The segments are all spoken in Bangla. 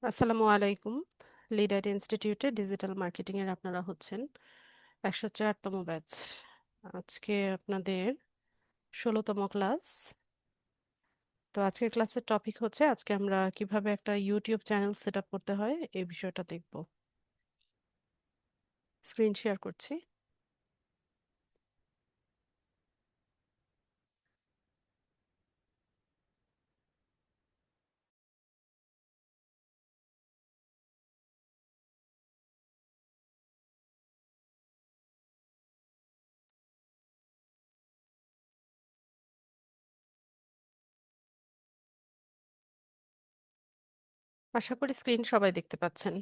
আসসালামু আলাইকুম। লিডার ইনস্টিটিউটে ডিজিটাল মার্কেটিং এর আপনারা হচ্ছেন 104তম ব্যাচ। আজকে আপনাদের 16তম ক্লাস। তো আজকের ক্লাসের টপিক হচ্ছে আজকে আমরা কিভাবে একটা ইউটিউব চ্যানেল সেট আপ করতে হয় এই বিষয়টা দেখব। স্ক্রিন শেয়ার করছি। আশা করি স্ক্রিন সবাই দেখতে পাচ্ছেন।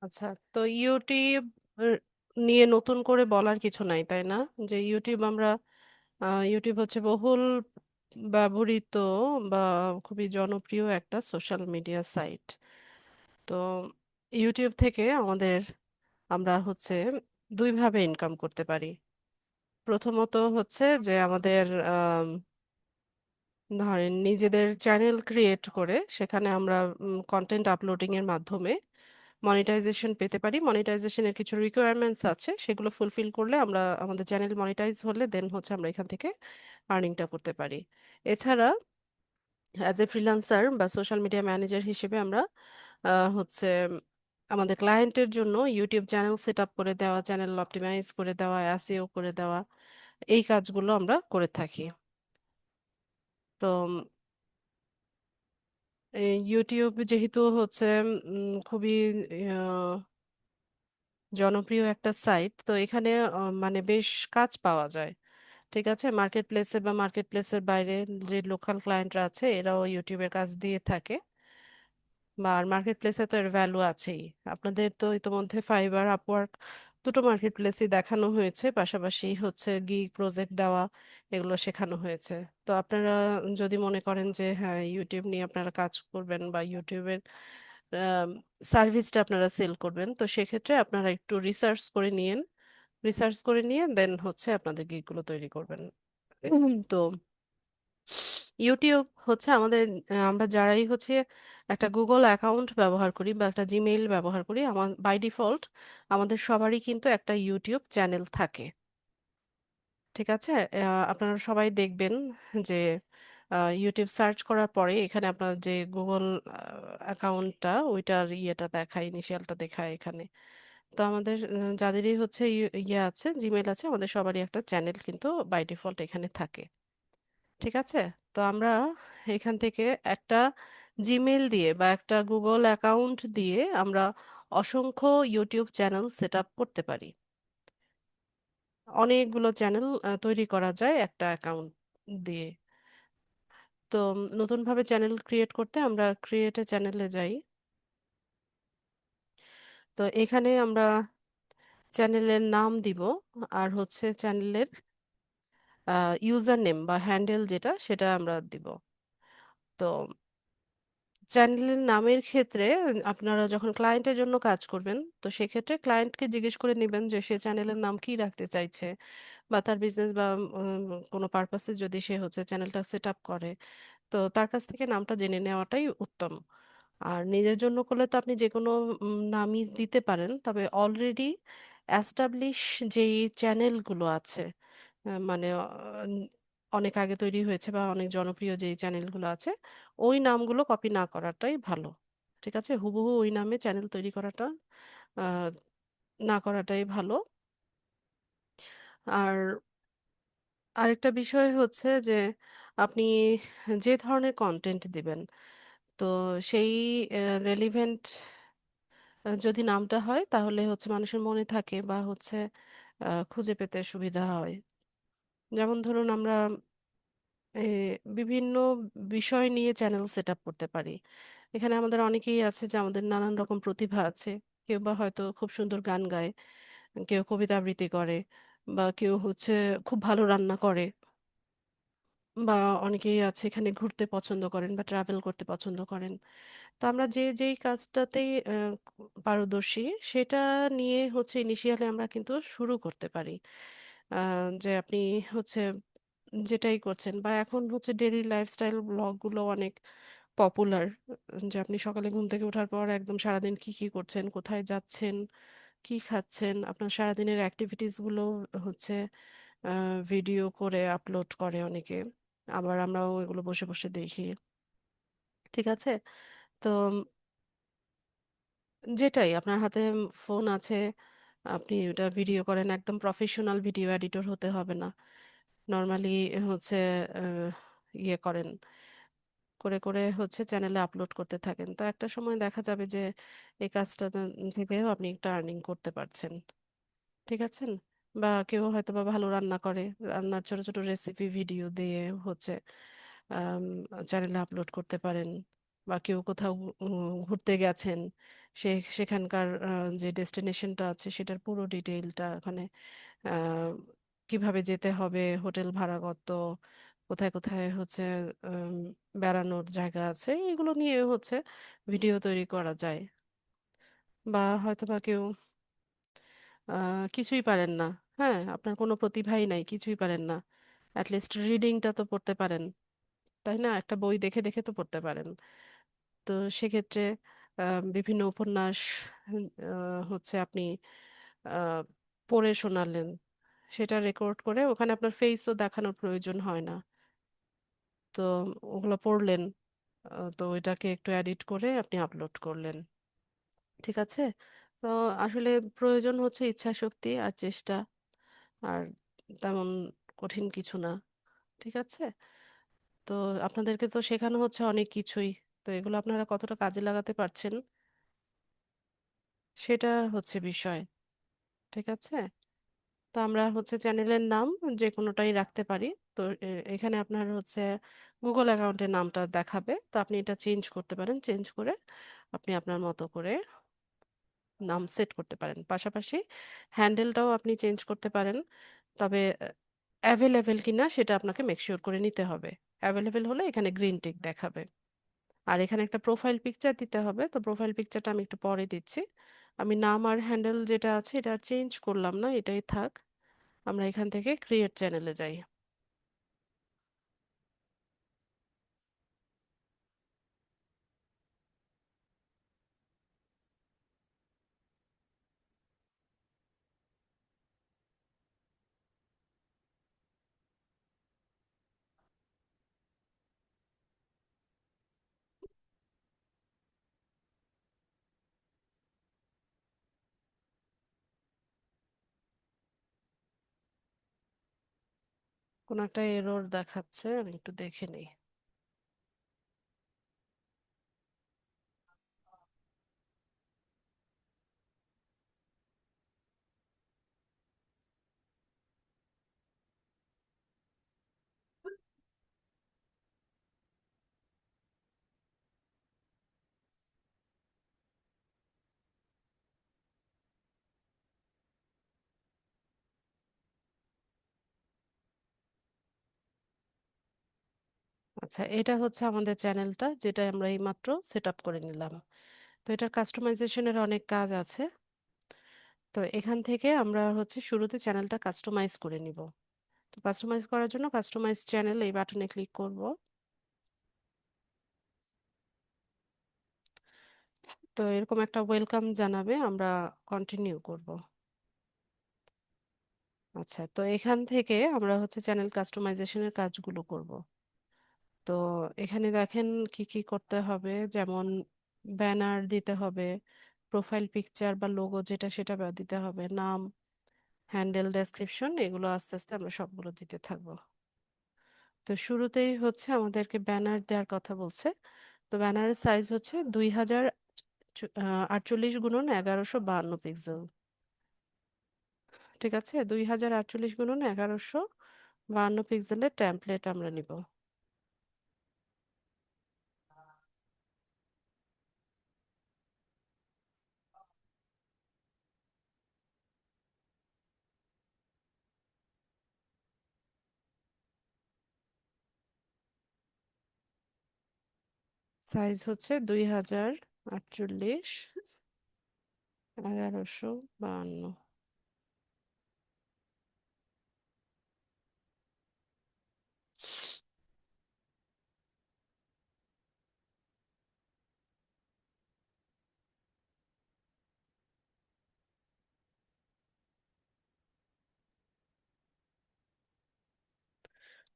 আচ্ছা, তো ইউটিউব নিয়ে নতুন করে বলার কিছু নাই, তাই না? যে ইউটিউব আমরা ইউটিউব হচ্ছে বহুল ব্যবহৃত বা খুবই জনপ্রিয় একটা সোশ্যাল মিডিয়া সাইট। তো ইউটিউব থেকে আমরা হচ্ছে দুইভাবে ইনকাম করতে পারি। প্রথমত হচ্ছে যে আমাদের ধরেন নিজেদের চ্যানেল ক্রিয়েট করে সেখানে আমরা কন্টেন্ট আপলোডিং এর মাধ্যমে মনিটাইজেশন পেতে পারি। মনিটাইজেশনের কিছু রিকোয়ারমেন্টস আছে, সেগুলো ফুলফিল করলে আমরা আমাদের চ্যানেল মনিটাইজ হলে দেন হচ্ছে আমরা এখান থেকে আর্নিংটা করতে পারি। এছাড়া অ্যাজ এ ফ্রিল্যান্সার বা সোশ্যাল মিডিয়া ম্যানেজার হিসেবে আমরা হচ্ছে আমাদের ক্লায়েন্টের জন্য ইউটিউব চ্যানেল সেট আপ করে দেওয়া, চ্যানেল অপটিমাইজ করে দেওয়া, এসইও করে দেওয়া, এই কাজগুলো আমরা করে থাকি। তো এই ইউটিউব যেহেতু হচ্ছে খুবই আহ, জনপ্রিয় একটা সাইট, তো এখানে মানে বেশ কাজ পাওয়া যায়। ঠিক আছে, মার্কেট প্লেসে বা মার্কেট প্লেসের বাইরে যে লোকাল ক্লায়েন্টরা আছে এরাও ইউটিউবের কাজ দিয়ে থাকে। বা আর মার্কেট প্লেসে তো এর ভ্যালু আছেই। আপনাদের তো ইতোমধ্যে ফাইবার, আপওয়ার্ক দুটো মার্কেট প্লেসই দেখানো হয়েছে, পাশাপাশি হচ্ছে গিগ প্রজেক্ট দেওয়া, এগুলো শেখানো হয়েছে। তো আপনারা যদি মনে করেন যে হ্যাঁ ইউটিউব নিয়ে আপনারা কাজ করবেন বা ইউটিউবের সার্ভিসটা আপনারা সেল করবেন, তো সেক্ষেত্রে আপনারা একটু রিসার্চ করে নিয়ে দেন হচ্ছে আপনাদের গিগগুলো তৈরি করবেন। তো ইউটিউব হচ্ছে আমাদের আমরা যারাই হচ্ছে একটা গুগল অ্যাকাউন্ট ব্যবহার করি বা একটা জিমেইল ব্যবহার করি, আমার বাই ডিফল্ট আমাদের সবারই কিন্তু একটা ইউটিউব চ্যানেল থাকে। ঠিক আছে, আপনারা সবাই দেখবেন যে ইউটিউব সার্চ করার পরে এখানে আপনার যে গুগল অ্যাকাউন্টটা ওইটার ইয়েটা দেখায়, ইনিশিয়ালটা দেখায় এখানে। তো আমাদের যাদেরই হচ্ছে ইয়ে আছে, জিমেইল আছে, আমাদের সবারই একটা চ্যানেল কিন্তু বাই ডিফল্ট এখানে থাকে। ঠিক আছে, তো আমরা এখান থেকে একটা জিমেল দিয়ে বা একটা গুগল অ্যাকাউন্ট দিয়ে আমরা অসংখ্য ইউটিউব চ্যানেল সেট আপ করতে পারি। অনেকগুলো চ্যানেল তৈরি করা যায় একটা অ্যাকাউন্ট দিয়ে। তো নতুনভাবে চ্যানেল ক্রিয়েট করতে আমরা ক্রিয়েট এ চ্যানেলে যাই। তো এখানে আমরা চ্যানেলের নাম দিব, আর হচ্ছে চ্যানেলের ইউজার নেম বা হ্যান্ডেল যেটা সেটা আমরা দিব। তো চ্যানেলের নামের ক্ষেত্রে আপনারা যখন ক্লায়েন্টের জন্য কাজ করবেন, তো সেক্ষেত্রে ক্লায়েন্টকে জিজ্ঞেস করে নেবেন যে সে চ্যানেলের নাম কি রাখতে চাইছে, বা তার বিজনেস বা কোনো পারপাসে যদি সে হচ্ছে চ্যানেলটা সেট আপ করে, তো তার কাছ থেকে নামটা জেনে নেওয়াটাই উত্তম। আর নিজের জন্য করলে তো আপনি যে কোনো নামই দিতে পারেন, তবে অলরেডি অ্যাস্টাবলিশ যেই চ্যানেলগুলো আছে, মানে অনেক আগে তৈরি হয়েছে বা অনেক জনপ্রিয় যেই চ্যানেলগুলো আছে, ওই নামগুলো কপি না করাটাই ভালো। ঠিক আছে, হুবহু ওই নামে চ্যানেল তৈরি করাটা আহ, না করাটাই ভালো। আর আরেকটা বিষয় হচ্ছে যে আপনি যে ধরনের কন্টেন্ট দিবেন, তো সেই রেলিভেন্ট যদি নামটা হয় তাহলে হচ্ছে মানুষের মনে থাকে বা হচ্ছে খুঁজে পেতে সুবিধা হয়। যেমন ধরুন আমরা এ, বিভিন্ন বিষয় নিয়ে চ্যানেল সেট আপ করতে পারি। এখানে আমাদের অনেকেই আছে যে আমাদের নানান রকম প্রতিভা আছে। কেউ বা হয়তো খুব সুন্দর গান গায়, কেউ কবিতা আবৃত্তি করে, বা কেউ হচ্ছে খুব ভালো রান্না করে, বা অনেকেই আছে এখানে ঘুরতে পছন্দ করেন বা ট্রাভেল করতে পছন্দ করেন। তো আমরা যে যেই কাজটাতেই পারদর্শী, সেটা নিয়ে হচ্ছে ইনিশিয়ালি আমরা কিন্তু শুরু করতে পারি। যে আপনি হচ্ছে যেটাই করছেন, বা এখন হচ্ছে ডেইলি লাইফস্টাইল ব্লগগুলো অনেক পপুলার। যে আপনি সকালে ঘুম থেকে ওঠার পর একদম সারাদিন কি কি করছেন, কোথায় যাচ্ছেন, কি খাচ্ছেন, আপনার সারাদিনের অ্যাক্টিভিটিস গুলো হচ্ছে ভিডিও করে আপলোড করে অনেকে। আবার আমরাও এগুলো বসে বসে দেখি। ঠিক আছে। তো যেটাই আপনার হাতে ফোন আছে, আপনি ওটা ভিডিও করেন, একদম প্রফেশনাল ভিডিও এডিটর হতে হবে না। নর্মালি হচ্ছে আহ, ইয়ে করেন, করে করে হচ্ছে চ্যানেলে আপলোড করতে থাকেন, তো একটা সময় দেখা যাবে যে এই কাজটা থেকেও আপনি একটা আর্নিং করতে পারছেন। ঠিক আছেন। বা কেউ হয়তো বা ভালো রান্না করে, রান্নার ছোট ছোট রেসিপি ভিডিও দিয়ে হচ্ছে চ্যানেলে আপলোড করতে পারেন। বা কেউ কোথাও ঘুরতে গেছেন, সে সেখানকার যে ডেস্টিনেশনটা আছে সেটার পুরো ডিটেইলটা ওখানে, আহ, কিভাবে যেতে হবে, হোটেল ভাড়া কত, কোথায় কোথায় হচ্ছে উম, বেড়ানোর জায়গা আছে, এগুলো নিয়ে হচ্ছে ভিডিও তৈরি করা যায়। বা হয়তো বা কেউ কিছুই পারেন না, হ্যাঁ, আপনার কোনো প্রতিভাই নাই, কিছুই পারেন না, অ্যাটলিস্ট রিডিংটা তো পড়তে পারেন, তাই না? একটা বই দেখে দেখে তো পড়তে পারেন। তো সেক্ষেত্রে বিভিন্ন উপন্যাস হচ্ছে আপনি আহ, পড়ে শোনালেন, সেটা রেকর্ড করে ওখানে আপনার ফেসও দেখানোর প্রয়োজন হয় না। তো ওগুলো পড়লেন, তো ওইটাকে একটু এডিট করে আপনি আপলোড করলেন। ঠিক আছে। তো আসলে প্রয়োজন হচ্ছে ইচ্ছা শক্তি আর চেষ্টা, আর তেমন কঠিন কিছু না। ঠিক আছে। তো আপনাদেরকে তো শেখানো হচ্ছে অনেক কিছুই, তো এগুলো আপনারা কতটা কাজে লাগাতে পারছেন সেটা হচ্ছে বিষয়। ঠিক আছে। তো আমরা হচ্ছে চ্যানেলের নাম যে কোনোটাই রাখতে পারি। তো এখানে আপনার হচ্ছে গুগল অ্যাকাউন্টের নামটা দেখাবে, তো আপনি এটা চেঞ্জ করতে পারেন, চেঞ্জ করে আপনি আপনার মতো করে নাম সেট করতে পারেন। পাশাপাশি হ্যান্ডেলটাও আপনি চেঞ্জ করতে পারেন, তবে অ্যাভেলেবেল কিনা সেটা আপনাকে মেকশিওর করে নিতে হবে। অ্যাভেলেবেল হলে এখানে গ্রিন টিক দেখাবে। আর এখানে একটা প্রোফাইল পিকচার দিতে হবে, তো প্রোফাইল পিকচারটা আমি একটু পরে দিচ্ছি। আমি নাম আর হ্যান্ডেল যেটা আছে এটা চেঞ্জ করলাম না, এটাই থাক। আমরা এখান থেকে ক্রিয়েট চ্যানেলে যাই। কোন একটা এরর দেখাচ্ছে, আমি একটু দেখে নিই। আচ্ছা, এটা হচ্ছে আমাদের চ্যানেলটা যেটা আমরা এইমাত্র সেট আপ করে নিলাম। তো এটার কাস্টমাইজেশনের অনেক কাজ আছে। তো এখান থেকে আমরা হচ্ছে শুরুতে চ্যানেলটা কাস্টমাইজ করে নিব। তো কাস্টমাইজ করার জন্য কাস্টমাইজ চ্যানেল এই বাটনে ক্লিক করব। তো এরকম একটা ওয়েলকাম জানাবে, আমরা কন্টিনিউ করব। আচ্ছা, তো এখান থেকে আমরা হচ্ছে চ্যানেল কাস্টমাইজেশনের কাজগুলো করব। তো এখানে দেখেন কি কি করতে হবে, যেমন ব্যানার দিতে হবে, প্রোফাইল পিকচার বা লোগো যেটা সেটা দিতে হবে, নাম, হ্যান্ডেল, ডেসক্রিপশন, এগুলো আস্তে আস্তে আমরা সবগুলো দিতে থাকবো। তো শুরুতেই হচ্ছে আমাদেরকে ব্যানার দেওয়ার কথা বলছে। তো ব্যানারের সাইজ হচ্ছে 2048 গুণন 1152 পিক্সেল। ঠিক আছে, 2048 গুণন 1152 পিক্সেলের টেমপ্লেট আমরা নিব। সাইজ হচ্ছে 2048 1152।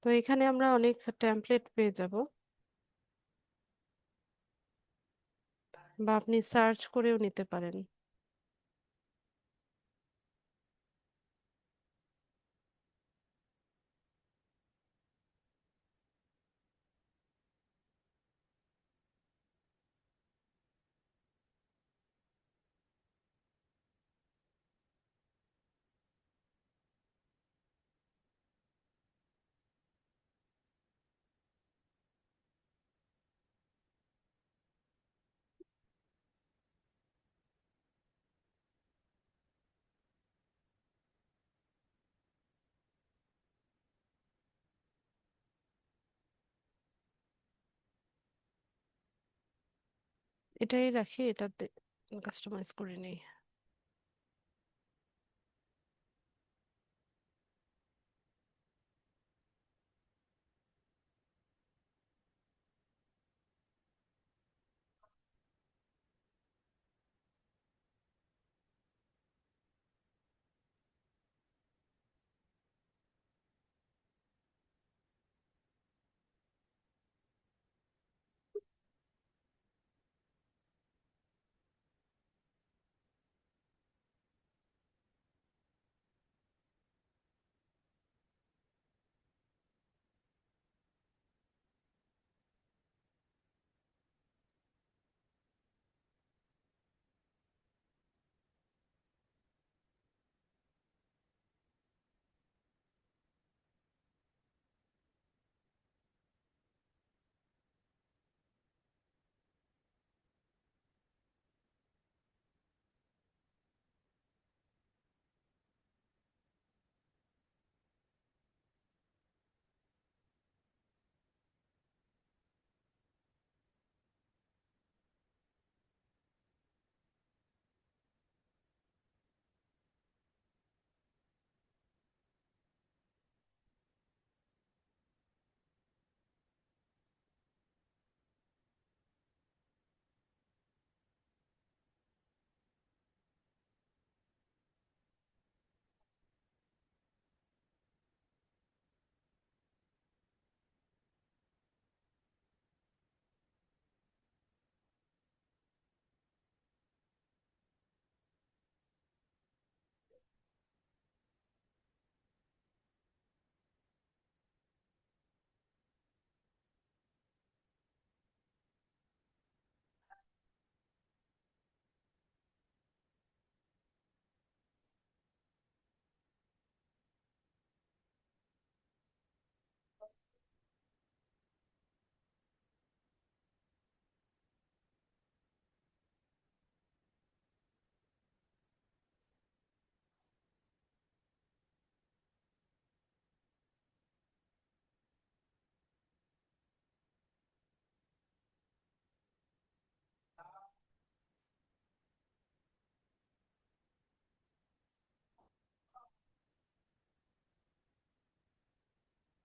তো এখানে আমরা অনেক টেমপ্লেট পেয়ে যাব, বা আপনি সার্চ করেও নিতে পারেন। এটাই রাখি, এটাতে কাস্টমাইজ করে নেই।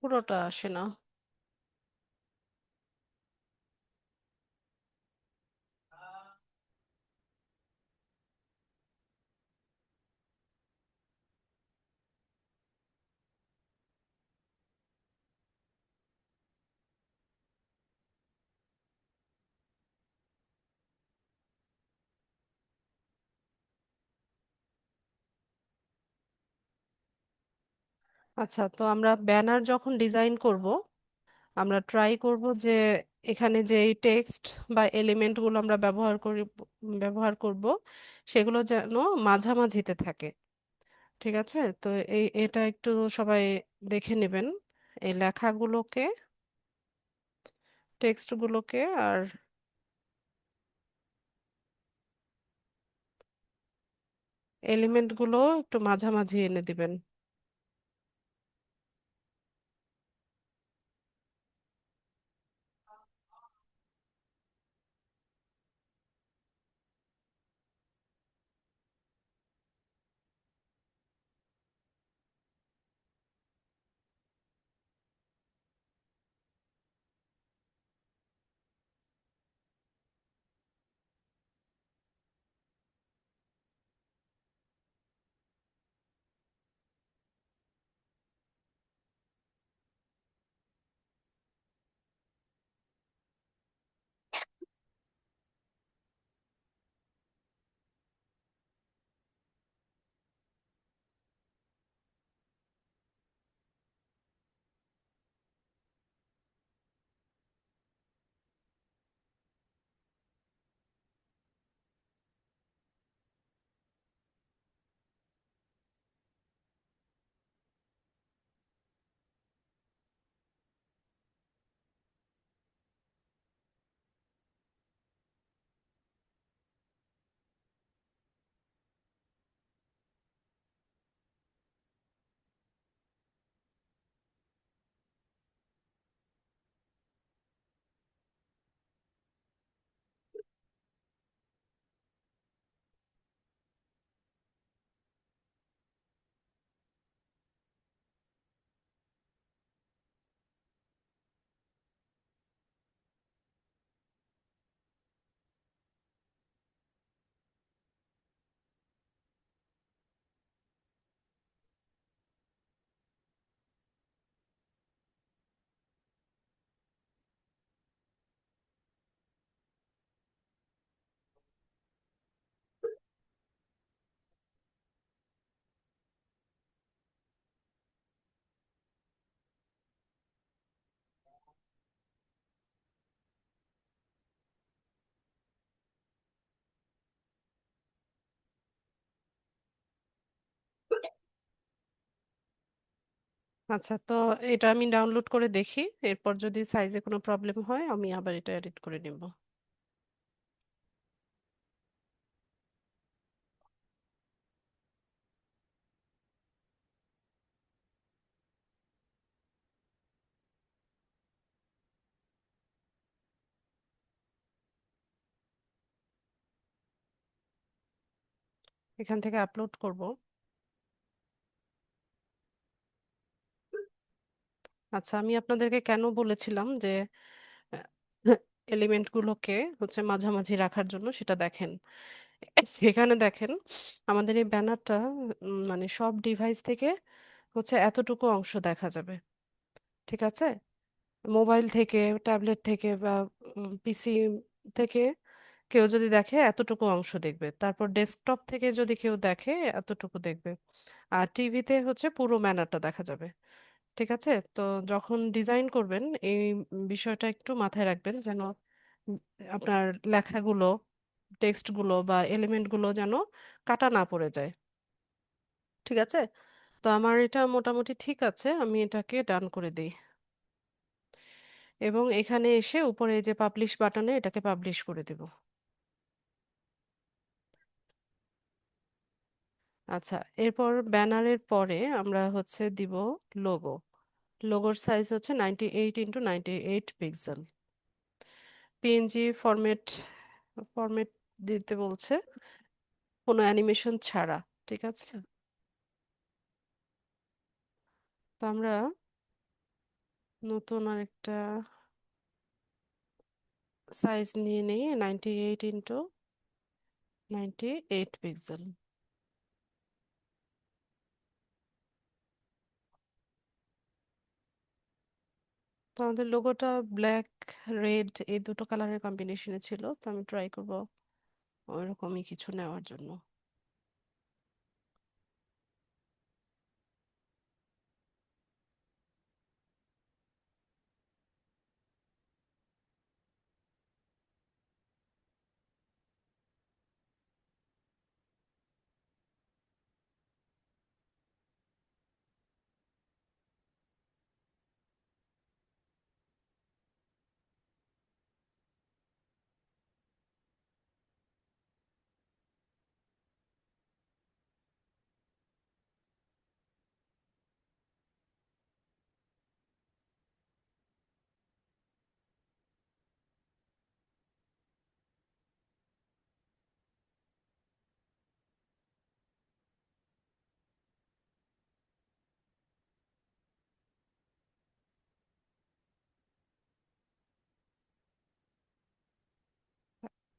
পুরোটা আসে না। আচ্ছা, তো আমরা ব্যানার যখন ডিজাইন করব, আমরা ট্রাই করব যে এখানে যে টেক্সট বা এলিমেন্ট গুলো আমরা ব্যবহার করব, সেগুলো যেন মাঝামাঝিতে থাকে। ঠিক আছে, তো এটা একটু সবাই দেখে নেবেন, এই লেখাগুলোকে, টেক্সট গুলোকে আর এলিমেন্ট গুলো একটু মাঝামাঝি এনে দিবেন। আচ্ছা, তো এটা আমি ডাউনলোড করে দেখি, এরপর যদি সাইজে কোনো প্রবলেম হয় আমি আবার এটা এডিট করে নিব। এখান থেকে আপলোড করব। আচ্ছা, আমি আপনাদেরকে কেন বলেছিলাম যে এলিমেন্ট গুলোকে হচ্ছে মাঝামাঝি রাখার জন্য, সেটা দেখেন। এখানে দেখেন আমাদের এই ব্যানারটা মানে সব ডিভাইস থেকে হচ্ছে এতটুকু অংশ দেখা যাবে। ঠিক আছে, মোবাইল থেকে, ট্যাবলেট থেকে বা পিসি থেকে কেউ যদি দেখে এতটুকু অংশ দেখবে, তারপর ডেস্কটপ থেকে যদি কেউ দেখে এতটুকু দেখবে, আর টিভিতে হচ্ছে পুরো ব্যানারটা দেখা যাবে। ঠিক আছে, তো যখন ডিজাইন করবেন এই বিষয়টা একটু মাথায় রাখবেন, যেন উম, আপনার লেখাগুলো, টেক্সটগুলো বা এলিমেন্টগুলো যেন কাটা না পড়ে যায়। ঠিক আছে, তো আমার এটা মোটামুটি ঠিক আছে, আমি এটাকে ডান করে দিই এবং এখানে এসে উপরে এই যে পাবলিশ বাটনে এটাকে পাবলিশ করে দেব। আচ্ছা, এরপর ব্যানারের পরে আমরা হচ্ছে দিব লোগো। লোগোর সাইজ হচ্ছে 98x98 পিক্সেল। পিএনজি ফরম্যাট দিতে বলছে, কোনো অ্যানিমেশন ছাড়া। ঠিক আছে, তো আমরা নতুন আরেকটা সাইজ নিয়ে নিই, 98x98 পিক্সেল। তো আমাদের লোগোটা ব্ল্যাক, রেড এই দুটো কালারের কম্বিনেশনে ছিল, তো আমি ট্রাই করব ওইরকমই কিছু নেওয়ার জন্য।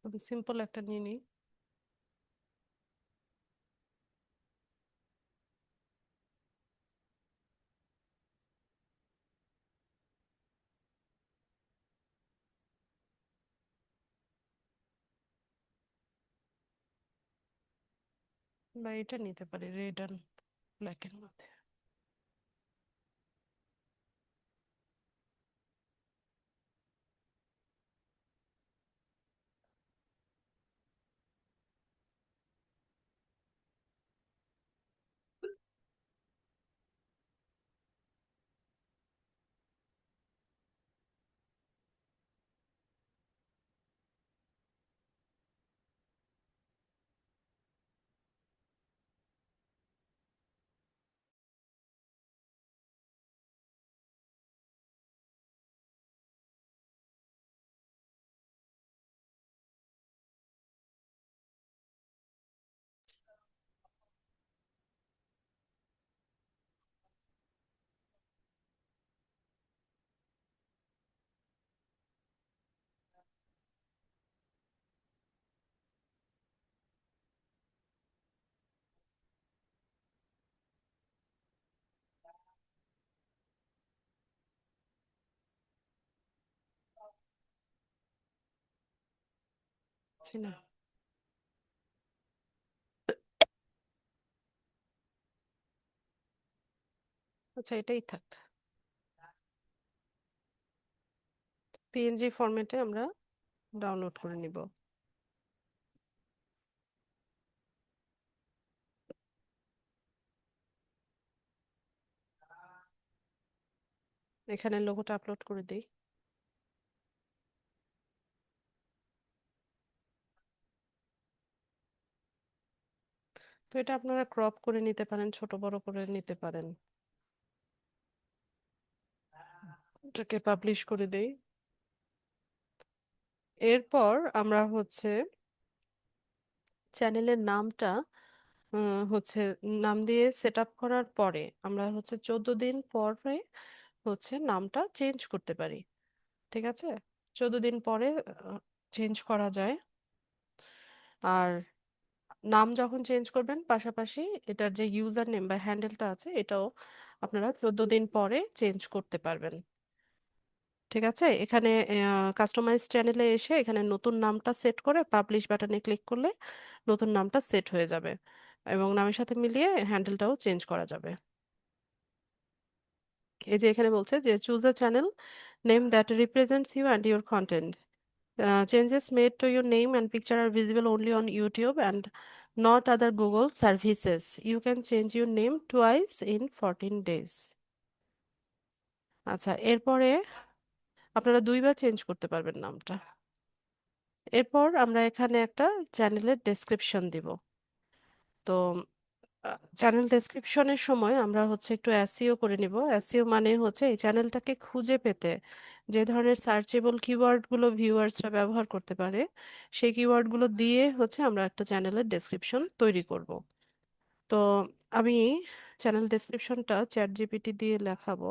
আমি সিম্পল একটা নিয়ে নিই। বা এটা নিতে পারি, রেড অ্যান্ড ব্ল্যাকের মধ্যে। ঠিক না? আচ্ছা, এটাই থাক। পিএনজি ফরম্যাটে আমরা ডাউনলোড করে নিব। এখানে লোগোটা আপলোড করে দিই। তো এটা আপনারা ক্রপ করে নিতে পারেন, ছোট বড় করে নিতে পারেন। এটাকে পাবলিশ করে দেই। এরপর আমরা হচ্ছে চ্যানেলের নামটা হচ্ছে নাম দিয়ে সেট আপ করার পরে আমরা হচ্ছে 14 দিন পরে হচ্ছে নামটা চেঞ্জ করতে পারি। ঠিক আছে, 14 দিন পরে চেঞ্জ করা যায়। আর নাম যখন চেঞ্জ করবেন, পাশাপাশি এটার যে ইউজার নেম বা হ্যান্ডেলটা আছে এটাও আপনারা 14 দিন পরে চেঞ্জ করতে পারবেন। ঠিক আছে, এখানে কাস্টমাইজ চ্যানেলে এসে এখানে নতুন নামটা সেট করে পাবলিশ বাটনে ক্লিক করলে নতুন নামটা সেট হয়ে যাবে, এবং নামের সাথে মিলিয়ে হ্যান্ডেলটাও চেঞ্জ করা যাবে। এই যে এখানে বলছে যে choose a channel name that represents you and your content. Changes made to your name and picture are visible only on YouTube and not other Google services. You can change your name twice in 14 days. আচ্ছা, এরপরে আপনারা দুইবার চেঞ্জ করতে পারবেন নামটা। এরপর আমরা এখানে একটা চ্যানেলের ডেসক্রিপশন দিব। তো চ্যানেল ডেসক্রিপশনের সময় আমরা হচ্ছে একটু এসইও করে নিব। এসইও মানে হচ্ছে এই চ্যানেলটাকে খুঁজে পেতে যে ধরনের সার্চেবল কিওয়ার্ডগুলো ভিউয়ার্সরা ব্যবহার করতে পারে, সেই কিওয়ার্ডগুলো দিয়ে হচ্ছে আমরা একটা চ্যানেলের ডেসক্রিপশন তৈরি করব। তো আমি চ্যানেল ডেসক্রিপশনটা চ্যাট জিপিটি দিয়ে লেখাবো।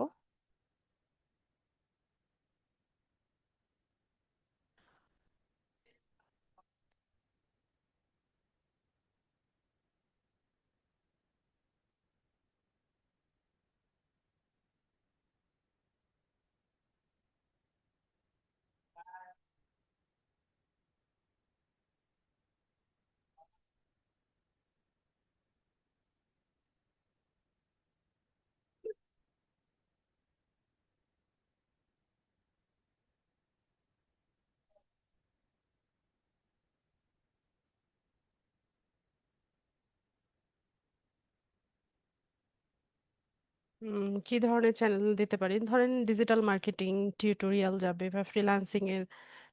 কি ধরনের চ্যানেল দিতে পারি? ধরেন ডিজিটাল মার্কেটিং টিউটোরিয়াল যাবে বা ফ্রিল্যান্সিং এর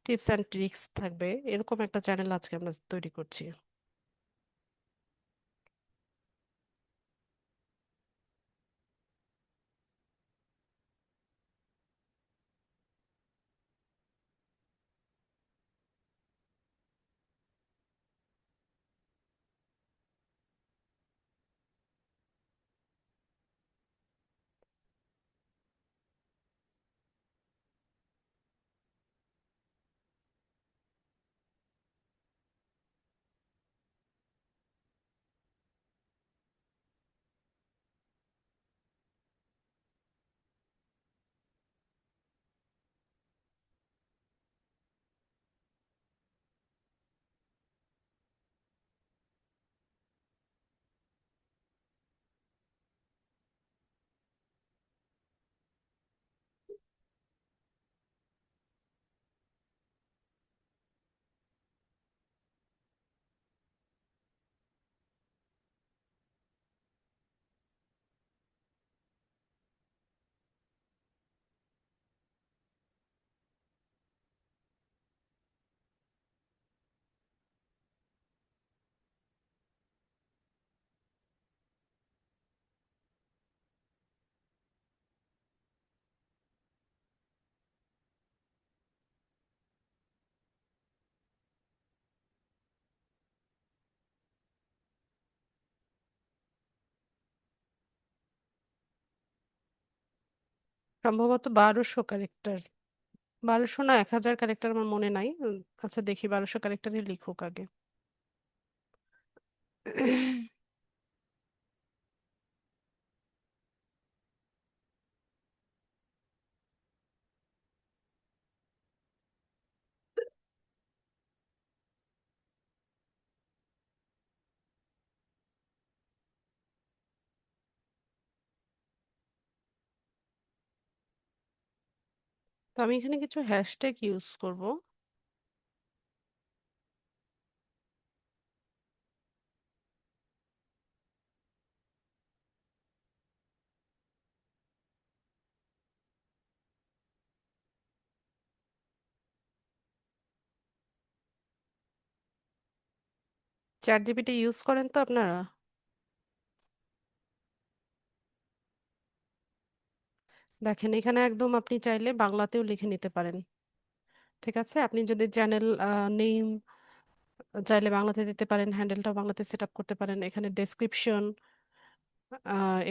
টিপস অ্যান্ড ট্রিক্স থাকবে, এরকম একটা চ্যানেল আজকে আমরা তৈরি করছি। সম্ভবত 1200 ক্যারেক্টার। 1200 না 1000 ক্যারেক্টার, আমার মনে নাই। আচ্ছা দেখি 1200 ক্যারেক্টারই লিখুক আগে। তো আমি এখানে কিছু হ্যাশট্যাগ ইউজ করব। চ্যাট জিপিটি ইউজ করেন তো আপনারা? দেখেন এখানে একদম আপনি চাইলে বাংলাতেও লিখে নিতে পারেন। ঠিক আছে, আপনি যদি চ্যানেল নেম চাইলে বাংলাতে দিতে পারেন, হ্যান্ডেলটাও বাংলাতে সেট আপ করতে পারেন। এখানে ডেসক্রিপশন,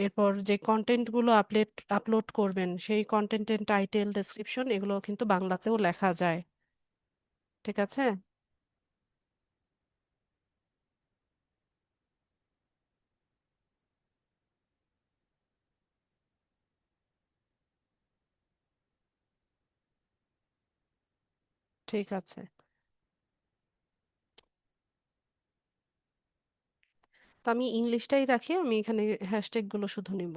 এরপর যে কন্টেন্ট গুলো আপলোড করবেন সেই কন্টেন্টের টাইটেল, ডেসক্রিপশন এগুলো কিন্তু বাংলাতেও লেখা যায়। ঠিক আছে। ঠিক আছে, তো আমি ইংলিশটাই রাখি, আমি এখানে হ্যাশট্যাগ গুলো শুধু নিব।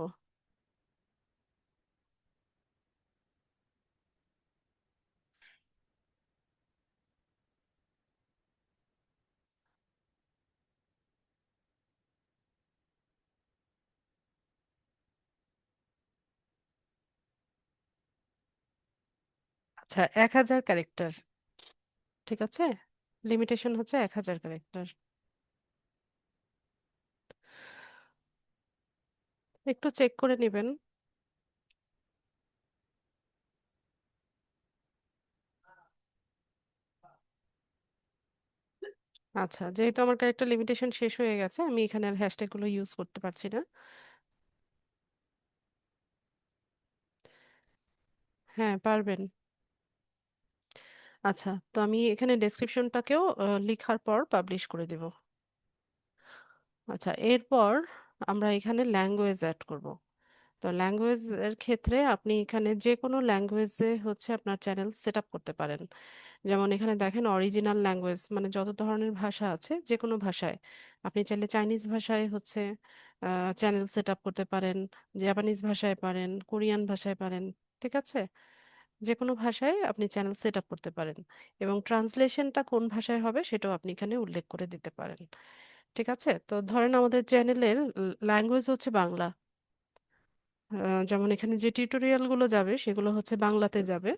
আচ্ছা, 1000 ক্যারেক্টার। ঠিক আছে, লিমিটেশন হচ্ছে 1000 ক্যারেক্টার। একটু চেক করে নেবেন। আচ্ছা, যেহেতু আমার ক্যারেক্টার লিমিটেশন শেষ হয়ে গেছে, আমি এখানে আর হ্যাশট্যাগ গুলো ইউজ করতে পারছি না। হ্যাঁ, পারবেন। আচ্ছা, তো আমি এখানে ডেসক্রিপশনটাকেও লেখার পর পাবলিশ করে দেব। আচ্ছা, এরপর আমরা এখানে ল্যাঙ্গুয়েজ অ্যাড করব। তো ল্যাঙ্গুয়েজ এর ক্ষেত্রে আপনি এখানে যে কোনো ল্যাঙ্গুয়েজে হচ্ছে আপনার চ্যানেল সেট আপ করতে পারেন। যেমন এখানে দেখেন অরিজিনাল ল্যাঙ্গুয়েজ, মানে যত ধরনের ভাষা আছে যে কোনো ভাষায়। আপনি চাইলে চাইনিজ ভাষায় হচ্ছে চ্যানেল সেট আপ করতে পারেন, জাপানিজ ভাষায় পারেন, কোরিয়ান ভাষায় পারেন। ঠিক আছে, যে কোনো ভাষায় আপনি চ্যানেল সেট আপ করতে পারেন, এবং ট্রান্সলেশনটা কোন ভাষায় হবে সেটাও আপনি এখানে উল্লেখ করে দিতে পারেন। ঠিক আছে, তো ধরেন আমাদের চ্যানেলের ল্যাঙ্গুয়েজ হচ্ছে বাংলা। যেমন এখানে যে টিউটোরিয়াল গুলো যাবে সেগুলো হচ্ছে বাংলাতে যাবে,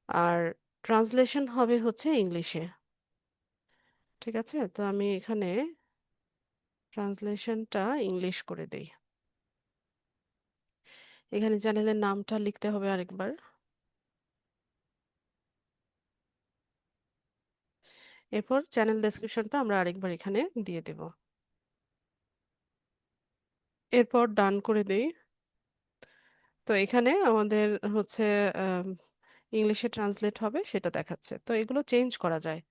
আর ট্রান্সলেশন হবে হচ্ছে ইংলিশে। ঠিক আছে, তো আমি এখানে ট্রান্সলেশনটা ইংলিশ করে দেই। এখানে চ্যানেলের নামটা লিখতে হবে আরেকবার। এরপর চ্যানেল ডেসক্রিপশনটা আমরা আরেকবার এখানে দিয়ে দেব। এরপর ডান করে দেই। তো এখানে আমাদের হচ্ছে ইংলিশে ট্রান্সলেট হবে সেটা দেখাচ্ছে, তো এগুলো চেঞ্জ করা যায়।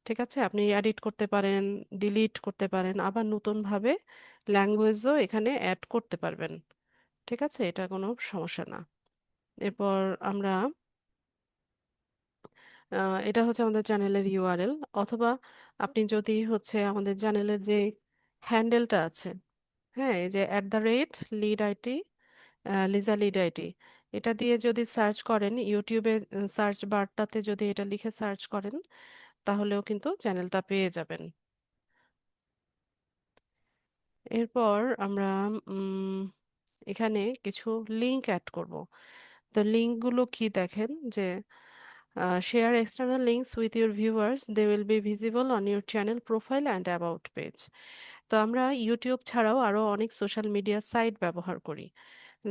ঠিক আছে, আপনি এডিট করতে পারেন, ডিলিট করতে পারেন, আবার নতুন ভাবে ল্যাঙ্গুয়েজও এখানে অ্যাড করতে পারবেন। ঠিক আছে, এটা কোনো সমস্যা না। এরপর আমরা এটা হচ্ছে আমাদের চ্যানেলের ইউআরএল, অথবা আপনি যদি হচ্ছে আমাদের চ্যানেলের যে হ্যান্ডেলটা আছে, হ্যাঁ, এই যে @lead IT, Liza lead IT, এটা দিয়ে যদি সার্চ করেন ইউটিউবে, সার্চ বারটাতে যদি এটা লিখে সার্চ করেন তাহলেও কিন্তু চ্যানেলটা পেয়ে যাবেন। এরপর আমরা উম, এখানে কিছু লিংক অ্যাড করব। তো লিঙ্কগুলো কি দেখেন, যে share external links with your viewers, they will be visible on your channel profile and about page. তো আমরা ইউটিউব ছাড়াও আরো অনেক সোশ্যাল মিডিয়া সাইট ব্যবহার করি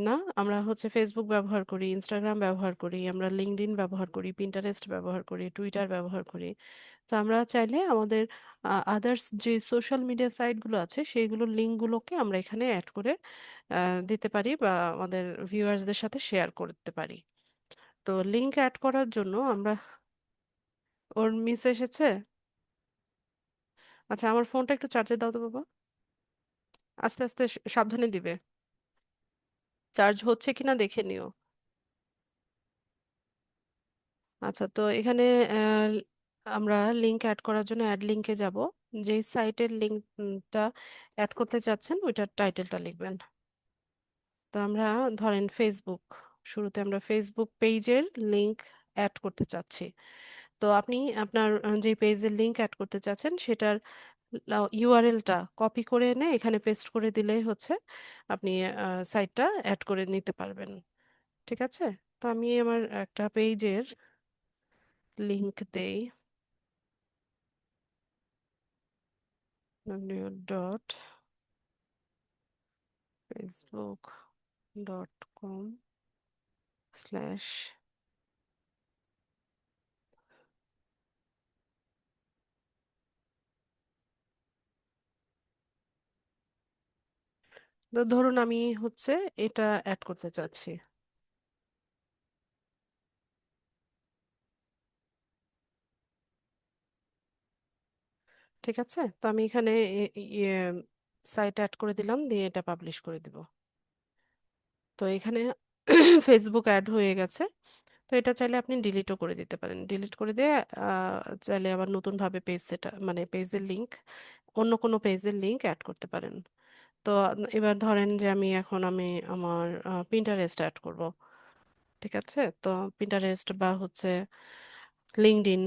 না, আমরা হচ্ছে ফেসবুক ব্যবহার করি, ইনস্টাগ্রাম ব্যবহার করি, আমরা লিঙ্কডইন ব্যবহার করি, পিন্টারেস্ট ব্যবহার করি, টুইটার ব্যবহার করি। তো আমরা চাইলে আমাদের আদার্স যে সোশ্যাল মিডিয়া সাইটগুলো আছে সেইগুলোর লিঙ্কগুলোকে আমরা এখানে অ্যাড করে দিতে পারি, বা আমাদের ভিউয়ার্সদের সাথে শেয়ার করতে পারি। তো লিংক অ্যাড করার জন্য আমরা, ওর মিস এসেছে। আচ্ছা, আমার ফোনটা একটু চার্জে দাও তো বাবা। আস্তে আস্তে সাবধানে দিবে, চার্জ হচ্ছে কিনা দেখে নিও। আচ্ছা, তো এখানে আহ, আমরা লিংক অ্যাড করার জন্য অ্যাড লিংকে যাব। যেই সাইটের লিংকটা অ্যাড করতে চাচ্ছেন ওইটার টাইটেলটা লিখবেন। তো আমরা ধরেন ফেসবুক, শুরুতে আমরা ফেসবুক পেজের লিংক অ্যাড করতে চাচ্ছি। তো আপনি আপনার যে পেজের লিংক অ্যাড করতে চাচ্ছেন সেটার ইউআরএলটা কপি করে এনে এখানে পেস্ট করে দিলেই হচ্ছে আপনি সাইটটা অ্যাড করে নিতে পারবেন। ঠিক আছে, তো আমি আমার একটা পেজের লিংক দেই। www.facebook.com/, তো ধরুন আমি হচ্ছে এটা অ্যাড করতে চাচ্ছি। ঠিক আছে, তো আমি এখানে সাইট অ্যাড করে দিলাম, দিয়ে এটা পাবলিশ করে দিব। তো এখানে ফেসবুক অ্যাড হয়ে গেছে। তো এটা চাইলে আপনি ডিলিটও করে দিতে পারেন, ডিলিট করে দিয়ে চাইলে আবার নতুন ভাবে পেজ সেটা মানে পেজের লিংক, অন্য কোনো পেজের লিংক অ্যাড করতে পারেন। তো এবার ধরেন যে আমি আমার পিন্টারেস্ট অ্যাড করব। ঠিক আছে, তো পিন্টারেস্ট বা হচ্ছে লিঙ্কডইন।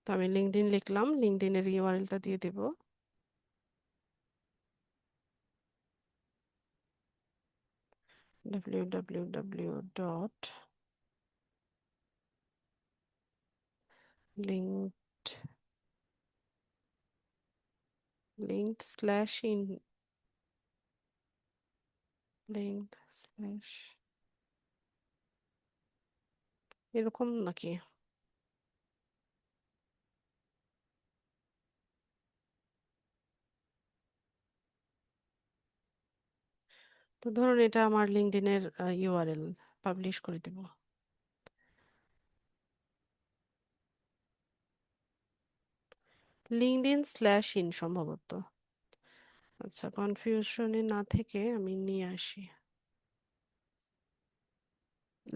তো আমি লিঙ্কডইন লিখলাম, লিঙ্কডইনের ইউআরএলটা দিয়ে দেব। www.linked/in, এরকম নাকি? তো ধরুন এটা আমার লিঙ্কডইনের ইউআরএল, পাবলিশ করে দেব। লিঙ্কডইন/ইন সম্ভবত। আচ্ছা, কনফিউশনে না থেকে আমি নিয়ে আসি।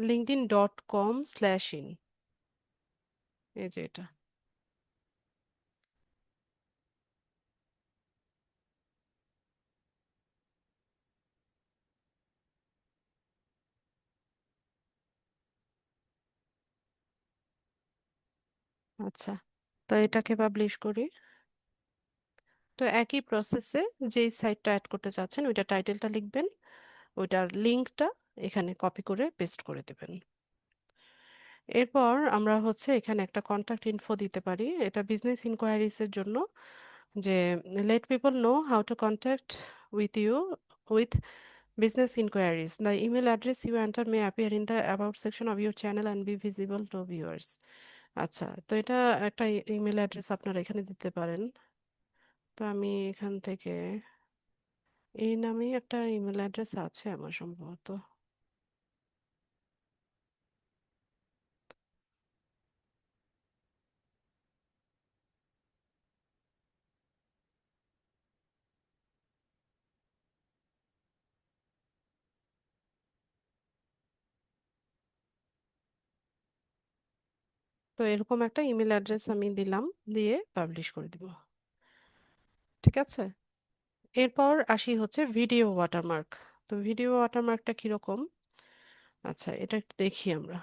linkedin.com/in, এই যে এটা। আচ্ছা, তো এটাকে পাবলিশ করি। তো একই প্রসেসে যেই সাইটটা অ্যাড করতে চাচ্ছেন ওইটা টাইটেলটা লিখবেন, ওইটার লিংকটা এখানে কপি করে পেস্ট করে দেবেন। এরপর আমরা হচ্ছে এখানে একটা কন্টাক্ট ইনফো দিতে পারি, এটা বিজনেস ইনকোয়ারিজ এর জন্য, যে let people know how to contact with you with business inquiries. The email address you enter may appear in the about section of your channel and be visible to viewers. আচ্ছা, তো এটা একটা ইমেল অ্যাড্রেস আপনারা এখানে দিতে পারেন। তো আমি এখান থেকে এই নামেই একটা ইমেল অ্যাড্রেস আছে আমার সম্ভবত। তো এরকম একটা ইমেল অ্যাড্রেস আমি দিলাম, দিয়ে পাবলিশ করে দিব। ঠিক আছে, এরপর আসি হচ্ছে ভিডিও ওয়াটারমার্ক। তো ভিডিও ওয়াটারমার্কটা কিরকম? আচ্ছা, এটা একটু দেখি আমরা।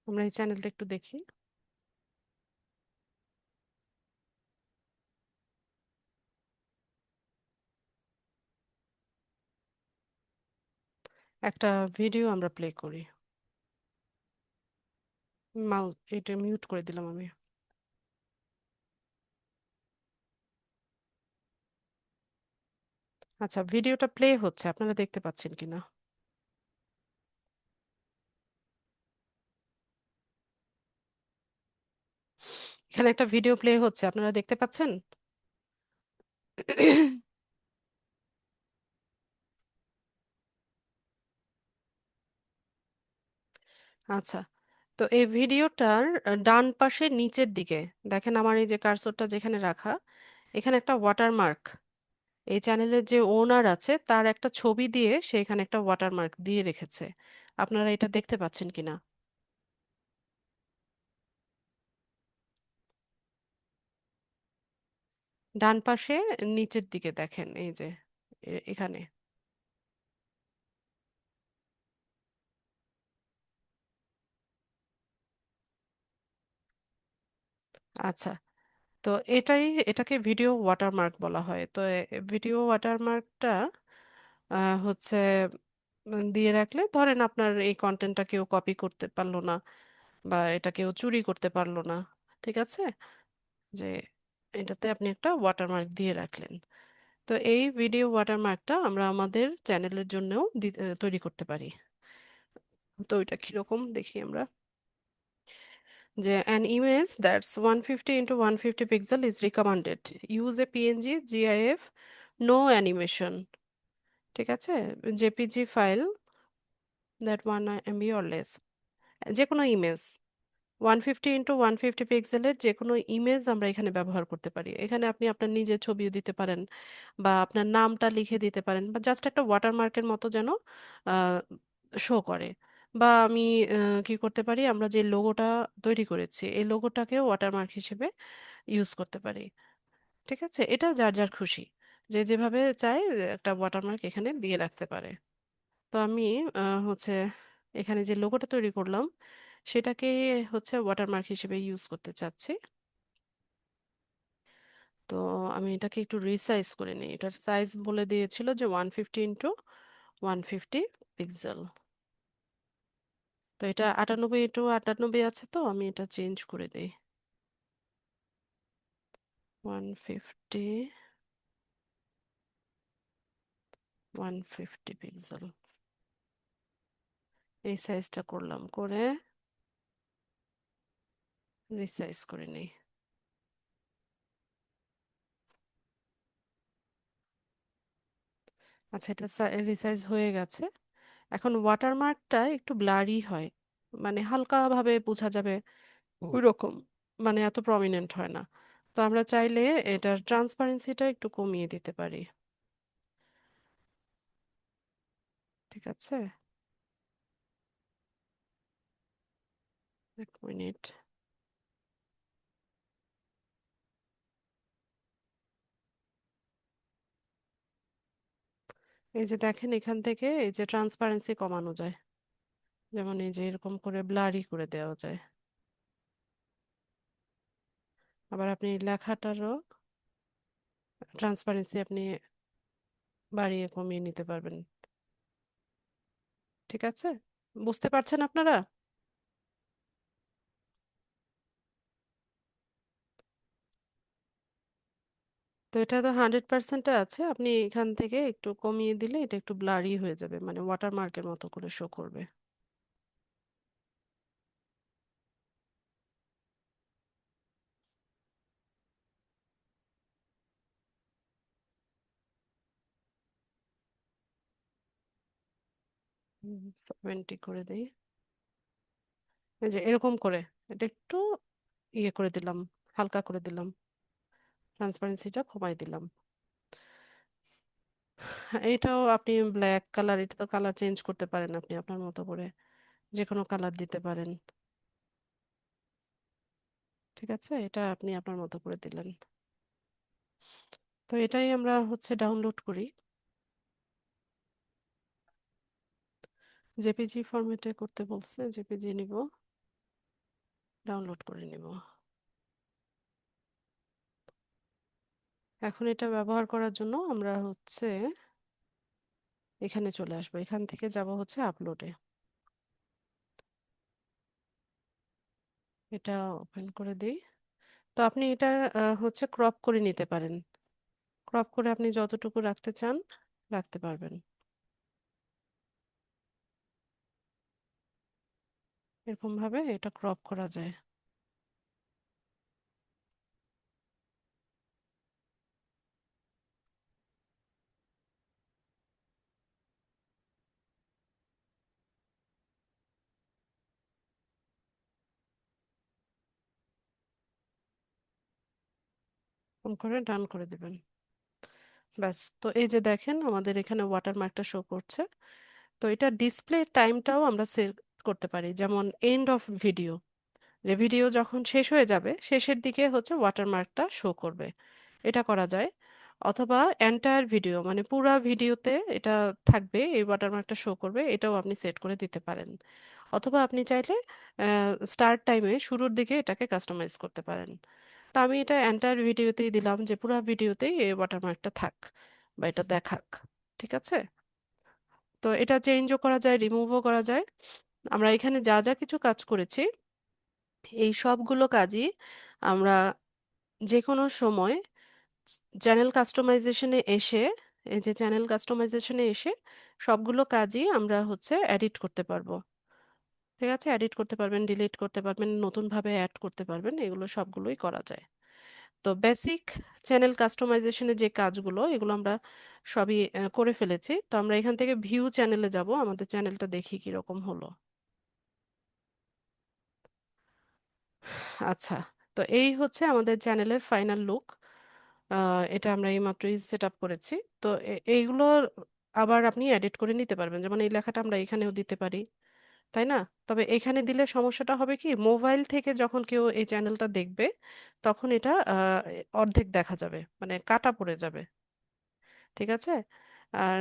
আমরা এই চ্যানেলটা একটু দেখি। একটা ভিডিও আমরা প্লে করি। মাউস এটা মিউট করে দিলাম আমি। আচ্ছা, ভিডিওটা প্লে হচ্ছে, আপনারা দেখতে পাচ্ছেন কিনা? এখানে একটা ভিডিও প্লে হচ্ছে, আপনারা দেখতে পাচ্ছেন? আচ্ছা, তো এই ভিডিওটার ডান পাশে নিচের দিকে দেখেন, আমার এই যে কার্সরটা যেখানে রাখা, এখানে একটা ওয়াটারমার্ক, এই চ্যানেলের যে ওনার আছে তার একটা ছবি দিয়ে সে এখানে একটা ওয়াটারমার্ক দিয়ে রেখেছে। আপনারা এটা দেখতে পাচ্ছেন কিনা? ডান পাশে নিচের দিকে দেখেন, এই যে এখানে। আচ্ছা, তো এটাকে ভিডিও ওয়াটারমার্ক বলা হয়। তো ভিডিও ওয়াটারমার্কটা হচ্ছে দিয়ে রাখলে ধরেন আপনার এই কন্টেন্টটা কেউ কপি করতে পারলো না বা এটা কেউ চুরি করতে পারলো না, ঠিক আছে, যে এটাতে আপনি একটা ওয়াটারমার্ক দিয়ে রাখলেন। তো এই ভিডিও ওয়াটারমার্কটা আমরা আমাদের চ্যানেলের জন্যও তৈরি করতে পারি। তো এটা কিরকম দেখি আমরা, যে an image that's 150 into 150 pixel is recommended, use a png gif, no animation, ঠিক আছে, jpg file that 1 MB or less, যে কোনো ইমেজ 150 into 150 পিক্সেলের যে কোনো ইমেজ আমরা এখানে ব্যবহার করতে পারি। এখানে আপনি আপনার নিজের ছবিও দিতে পারেন বা আপনার নামটা লিখে দিতে পারেন বা জাস্ট একটা ওয়াটারমার্কের মতো যেন শো করে। বা আমি কি করতে পারি, আমরা যে লোগোটা তৈরি করেছি এই লোগোটাকেও ওয়াটারমার্ক হিসেবে ইউজ করতে পারি। ঠিক আছে, এটা যার যার খুশি, যে যেভাবে চায় একটা ওয়াটারমার্ক এখানে দিয়ে রাখতে পারে। তো আমি হচ্ছে এখানে যে লোগোটা তৈরি করলাম সেটাকে হচ্ছে ওয়াটারমার্ক হিসেবে ইউজ করতে চাচ্ছি। তো আমি এটাকে একটু রিসাইজ করে নিই। এটার সাইজ বলে দিয়েছিল যে 150 into 150 পিক্সেল। তো এটা 98 into 98 আছে, তো আমি এটা চেঞ্জ করে দিই 150 পিক্সেল। এই সাইজটা করলাম, করে রিসাইজ করে নিই। আচ্ছা, এটা রিসাইজ হয়ে গেছে। এখন ওয়াটারমার্কটা একটু ব্লারি হয়, মানে হালকাভাবে বোঝা যাবে ওই রকম, মানে এত প্রমিনেন্ট হয় না। তো আমরা চাইলে এটার ট্রান্সপারেন্সিটা একটু কমিয়ে দিতে পারি। ঠিক আছে, 1 মিনিট। এই যে দেখেন এখান থেকে এই যে ট্রান্সপারেন্সি কমানো যায়, যেমন এই যে এরকম করে ব্লারি করে দেওয়া যায়। আবার আপনি লেখাটারও ট্রান্সপারেন্সি আপনি বাড়িয়ে কমিয়ে নিতে পারবেন। ঠিক আছে, বুঝতে পারছেন আপনারা? তো এটা তো 100% আছে, আপনি এখান থেকে একটু কমিয়ে দিলে এটা একটু ব্লারি হয়ে যাবে, মানে ওয়াটারমার্কের মতো করে শো করবে। হুম, 70 করে দিই। এই যে এরকম করে এটা একটু ইয়ে করে দিলাম, হালকা করে দিলাম, ট্রান্সপারেন্সিটা কমাই দিলাম। এটাও আপনি ব্ল্যাক কালার, এটা তো কালার চেঞ্জ করতে পারেন আপনি আপনার মতো করে, যে কোনো কালার দিতে পারেন। ঠিক আছে, এটা আপনি আপনার মতো করে দিলেন। তো এটাই আমরা হচ্ছে ডাউনলোড করি, জেপিজি ফরম্যাটে করতে বলছে, জেপিজি নিব, ডাউনলোড করে নিব। এখন এটা ব্যবহার করার জন্য আমরা হচ্ছে এখানে চলে আসবো, এখান থেকে যাব হচ্ছে আপলোডে। এটা ওপেন করে দিই। তো আপনি এটা হচ্ছে ক্রপ করে নিতে পারেন, ক্রপ করে আপনি যতটুকু রাখতে চান রাখতে পারবেন। এরকম ভাবে এটা ক্রপ করা যায়। এরকম করে ডান করে দিবেন। ব্যাস, তো এই যে দেখেন আমাদের এখানে ওয়াটারমার্কটা শো করছে। তো এটা ডিসপ্লে টাইমটাও আমরা সেট করতে পারি, যেমন এন্ড অফ ভিডিও, যে ভিডিও যখন শেষ হয়ে যাবে শেষের দিকে হচ্ছে ওয়াটারমার্কটা শো করবে, এটা করা যায়। অথবা এন্টায়ার ভিডিও, মানে পুরা ভিডিওতে এটা থাকবে, এই ওয়াটারমার্কটা শো করবে, এটাও আপনি সেট করে দিতে পারেন। অথবা আপনি চাইলে স্টার্ট টাইমে শুরুর দিকে এটাকে কাস্টমাইজ করতে পারেন। তো আমি এটা এন্টায়ার ভিডিওতেই দিলাম যে পুরো ভিডিওতেই এই ওয়াটারমার্কটা থাক বা এটা দেখাক। ঠিক আছে? তো এটা চেঞ্জও করা যায়, রিমুভও করা যায়। আমরা এখানে যা যা কিছু কাজ করেছি, এই সবগুলো কাজই আমরা যে কোনো সময় চ্যানেল কাস্টমাইজেশনে এসে, এই যে চ্যানেল কাস্টমাইজেশনে এসে সবগুলো কাজই আমরা হচ্ছে এডিট করতে পারবো। ঠিক আছে? এডিট করতে পারবেন, ডিলিট করতে পারবেন, নতুন ভাবে অ্যাড করতে পারবেন, এগুলো সবগুলোই করা যায়। তো বেসিক চ্যানেল কাস্টমাইজেশনের যে কাজগুলো, এগুলো আমরা সবই করে ফেলেছি। তো আমরা এখান থেকে ভিউ চ্যানেলে যাব, আমাদের চ্যানেলটা দেখি কিরকম হলো। আচ্ছা, তো এই হচ্ছে আমাদের চ্যানেলের ফাইনাল লুক। এটা আমরা এইমাত্রই সেট আপ করেছি। তো এইগুলো আবার আপনি এডিট করে নিতে পারবেন, যেমন এই লেখাটা আমরা এখানেও দিতে পারি, তাই না? তবে এখানে দিলে সমস্যাটা হবে কি, মোবাইল থেকে যখন কেউ এই চ্যানেলটা দেখবে তখন এটা অর্ধেক দেখা যাবে, মানে কাটা পড়ে যাবে। ঠিক আছে? আর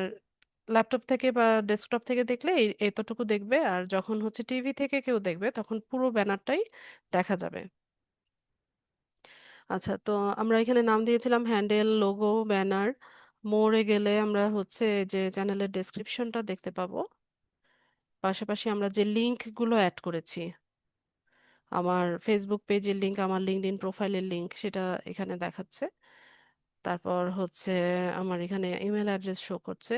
ল্যাপটপ থেকে বা ডেস্কটপ থেকে দেখলে এতটুকু দেখবে, আর যখন হচ্ছে টিভি থেকে কেউ দেখবে তখন পুরো ব্যানারটাই দেখা যাবে। আচ্ছা, তো আমরা এখানে নাম দিয়েছিলাম হ্যান্ডেল, লোগো, ব্যানার। মোড়ে গেলে আমরা হচ্ছে যে চ্যানেলের ডেসক্রিপশনটা দেখতে পাবো। পাশাপাশি আমরা যে লিংকগুলো অ্যাড করেছি, আমার ফেসবুক পেজের লিংক, আমার লিঙ্কডইন প্রোফাইলের লিংক, সেটা এখানে দেখাচ্ছে। তারপর হচ্ছে আমার এখানে ইমেল অ্যাড্রেস শো করছে।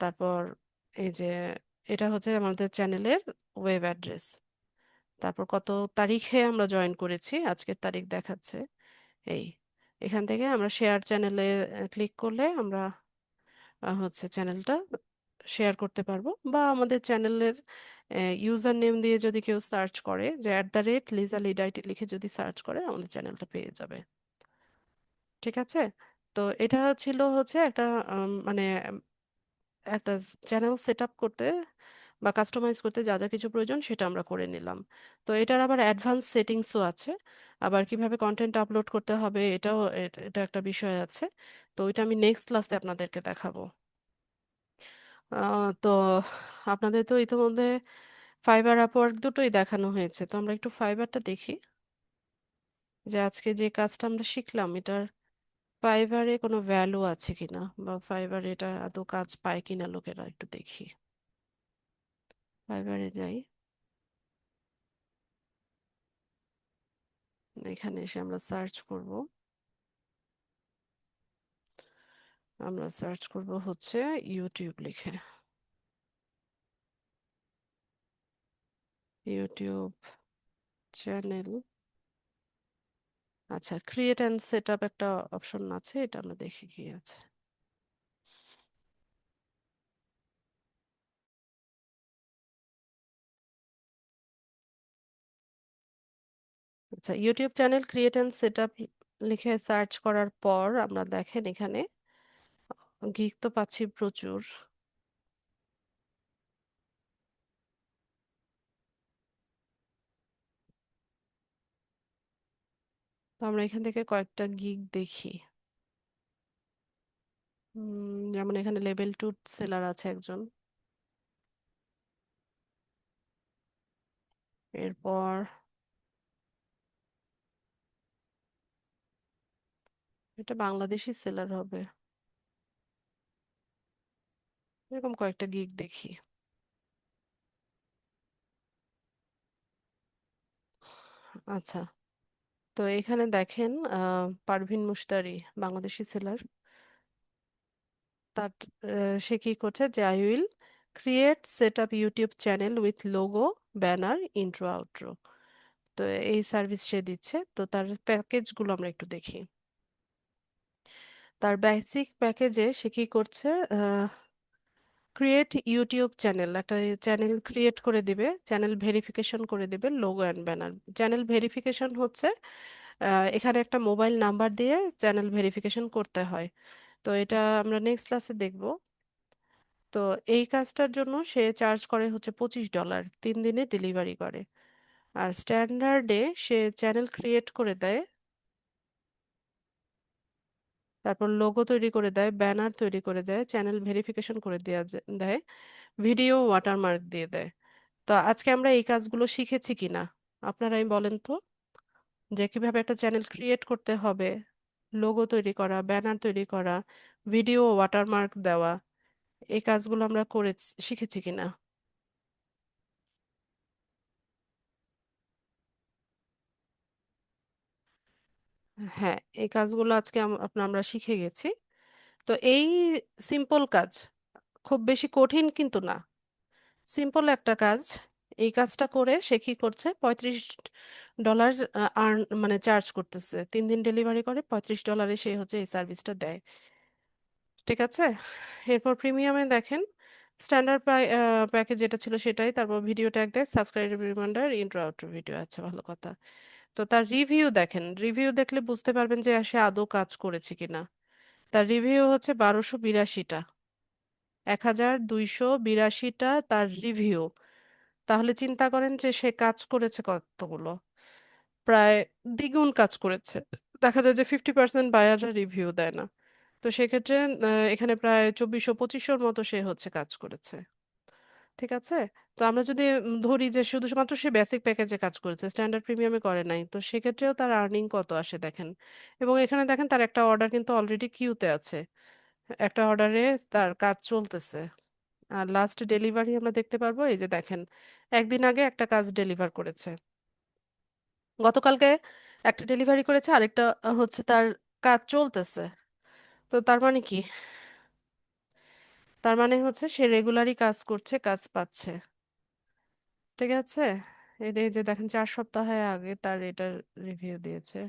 তারপর এই যে এটা হচ্ছে আমাদের চ্যানেলের ওয়েব অ্যাড্রেস। তারপর কত তারিখে আমরা জয়েন করেছি, আজকের তারিখ দেখাচ্ছে। এই এখান থেকে আমরা শেয়ার চ্যানেলে ক্লিক করলে আমরা হচ্ছে চ্যানেলটা শেয়ার করতে পারবো, বা আমাদের চ্যানেলের ইউজার নেম দিয়ে যদি কেউ সার্চ করে, যে @লিজা লিডাইটি লিখে যদি সার্চ করে, আমাদের চ্যানেলটা পেয়ে যাবে। ঠিক আছে? তো এটা ছিল হচ্ছে একটা মানে একটা চ্যানেল সেট আপ করতে বা কাস্টমাইজ করতে যা যা কিছু প্রয়োজন সেটা আমরা করে নিলাম। তো এটার আবার অ্যাডভান্স সেটিংসও আছে। আবার কিভাবে কন্টেন্ট আপলোড করতে হবে এটাও, এটা একটা বিষয় আছে। তো ওইটা আমি নেক্সট ক্লাসে আপনাদেরকে দেখাবো। তো আপনাদের তো ইতিমধ্যে ফাইবার আপওয়ার্ক দুটোই দেখানো হয়েছে, তো আমরা একটু ফাইবারটা দেখি, যে আজকে যে কাজটা আমরা শিখলাম এটার ফাইবারে কোনো ভ্যালু আছে কিনা, বা ফাইবারে এটা আদৌ কাজ পায় কিনা লোকেরা, একটু দেখি। ফাইবারে যাই, এখানে এসে আমরা সার্চ করব। আমরা সার্চ করব হচ্ছে ইউটিউব লিখে। YouTube channel. আচ্ছা, ক্রিয়েট অ্যান্ড সেট আপ একটা অপশন আছে, এটা আমরা দেখি কি আছে। আচ্ছা, YouTube channel create and set up লিখে সার্চ করার পর আমরা দেখেন এখানে গিগ তো পাচ্ছি প্রচুর। তো আমরা এখান থেকে কয়েকটা গিগ দেখি। যেমন এখানে লেভেল 2 সেলার আছে একজন। এরপর এটা বাংলাদেশি সেলার হবে, এরকম কয়েকটা গিগ দেখি। আচ্ছা, তো এখানে দেখেন পারভিন মুশতারি, বাংলাদেশি সেলার। তার সে কি করছে, যে I will create set up YouTube channel with logo, banner, intro, outro. তো এই সার্ভিস সে দিচ্ছে। তো তার প্যাকেজগুলো আমরা একটু দেখি। তার বেসিক প্যাকেজে সে কি করছে, ক্রিয়েট ইউটিউব চ্যানেল, একটা চ্যানেল ক্রিয়েট করে দিবে, চ্যানেল ভেরিফিকেশন করে দিবে, logo and banner. Channel verification হচ্ছে এখানে একটা মোবাইল নাম্বার দিয়ে চ্যানেল ভেরিফিকেশন করতে হয়। তো এটা আমরা নেক্সট ক্লাসে দেখব। তো এই কাজটার জন্য সে চার্জ করে হচ্ছে $25, 3 দিনে ডেলিভারি করে। আর স্ট্যান্ডার্ডে সে চ্যানেল ক্রিয়েট করে দেয়, তারপর লোগো তৈরি করে দেয়, ব্যানার তৈরি করে দেয়, চ্যানেল ভেরিফিকেশন করে দেয়, ভিডিও ওয়াটারমার্ক দিয়ে দেয়। তো আজকে আমরা এই কাজগুলো শিখেছি কিনা আপনারাই বলেন তো। যে কিভাবে একটা চ্যানেল ক্রিয়েট করতে হবে, লোগো তৈরি করা, ব্যানার তৈরি করা, ভিডিও ওয়াটারমার্ক দেওয়া, এই কাজগুলো আমরা করে শিখেছি কিনা। হ্যাঁ, এই কাজগুলো আজকে আমরা শিখে গেছি। তো এই সিম্পল কাজ, খুব বেশি কঠিন কিন্তু না, সিম্পল একটা কাজ। এই কাজটা করে সে কি করছে, $35 আর্ন মানে চার্জ করতেছে, 3 দিন ডেলিভারি করে $35 সে হচ্ছে এই সার্ভিসটা দেয়। ঠিক আছে। এরপর প্রিমিয়ামে দেখেন, স্ট্যান্ডার্ড প্যাকেজ যেটা ছিল সেটাই, তারপর ভিডিও ট্যাগ দেয়, subscribe reminder, intro outro video. আচ্ছা, ভালো কথা। তো তার রিভিউ দেখেন, রিভিউ দেখলে বুঝতে পারবেন যে সে আদৌ কাজ করেছে কিনা। তার রিভিউ হচ্ছে 1282টা, 1282টা তার রিভিউ। তাহলে চিন্তা করেন যে সে কাজ করেছে কতগুলো, প্রায় দ্বিগুণ কাজ করেছে। দেখা যায় যে 50% বায়াররা রিভিউ দেয় না। তো সেক্ষেত্রে এখানে প্রায় 2400-2500-র মতো সে হচ্ছে কাজ করেছে। ঠিক আছে। তো আমরা যদি ধরি যে শুধুমাত্র সে বেসিক প্যাকেজে কাজ করেছে, স্ট্যান্ডার্ড প্রিমিয়ামে করে নাই, তো সেক্ষেত্রেও তার আর্নিং কত আসে দেখেন। এবং এখানে দেখেন তার একটা অর্ডার কিন্তু অলরেডি কিউতে আছে, একটা অর্ডারে তার কাজ চলতেছে। আর লাস্ট ডেলিভারি আমরা দেখতে পারবো, এই যে দেখেন, একদিন আগে একটা কাজ ডেলিভার করেছে, গতকালকে একটা ডেলিভারি করেছে, আরেকটা হচ্ছে তার কাজ চলতেছে। তো তার মানে কি, তার মানে হচ্ছে সে রেগুলারই কাজ করছে, কাজ পাচ্ছে। ঠিক আছে। এটা এই যে দেখেন 4 সপ্তাহ আগে তার এটার রিভিউ দিয়েছে।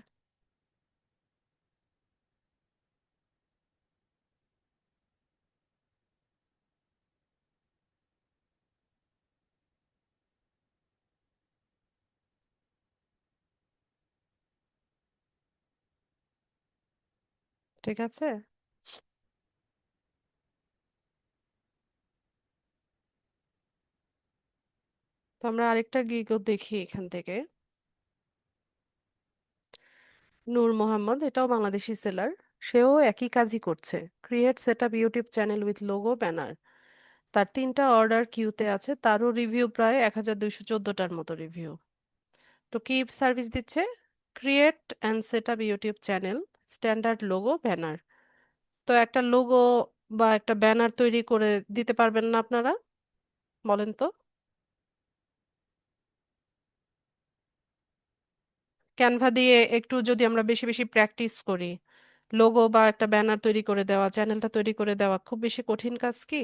ঠিক আছে। তো আমরা আরেকটা গিগও দেখি এখান থেকে। নূর মোহাম্মদ, এটাও বাংলাদেশি সেলার, সেও একই কাজই করছে, create set up YouTube channel with logo banner. তার 3টা অর্ডার কিউতে আছে, তারও রিভিউ প্রায় 1214টার মতো রিভিউ। তো কি সার্ভিস দিচ্ছে, create and set up YouTube channel, standard logo banner. তো একটা লোগো বা একটা ব্যানার তৈরি করে দিতে পারবেন না আপনারা, বলেন তো। ক্যানভা দিয়ে একটু যদি আমরা বেশি বেশি প্র্যাকটিস করি, লোগো বা একটা ব্যানার তৈরি করে দেওয়া, চ্যানেলটা তৈরি করে দেওয়া খুব বেশি কঠিন কাজ কি?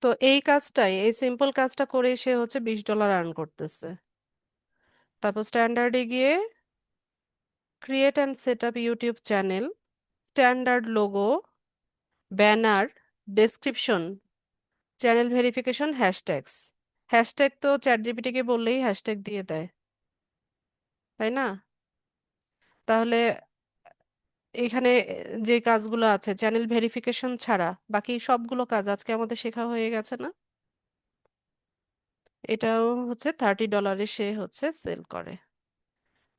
তো এই কাজটাই, এই সিম্পল কাজটা করে সে হচ্ছে $20 আর্ন করতেছে। তারপর স্ট্যান্ডার্ডে গিয়ে create and set up YouTube channel, standard logo, banner, description, channel verification, hashtags. Hashtag তো চ্যাট জিপিটিকে বললেই হ্যাশট্যাগ দিয়ে দেয়, তাই না? তাহলে এখানে যে কাজগুলো আছে, চ্যানেল ভেরিফিকেশন ছাড়া বাকি সবগুলো কাজ আজকে আমাদের শেখা হয়ে গেছে না। এটাও হচ্ছে $30 সে হচ্ছে সেল করে।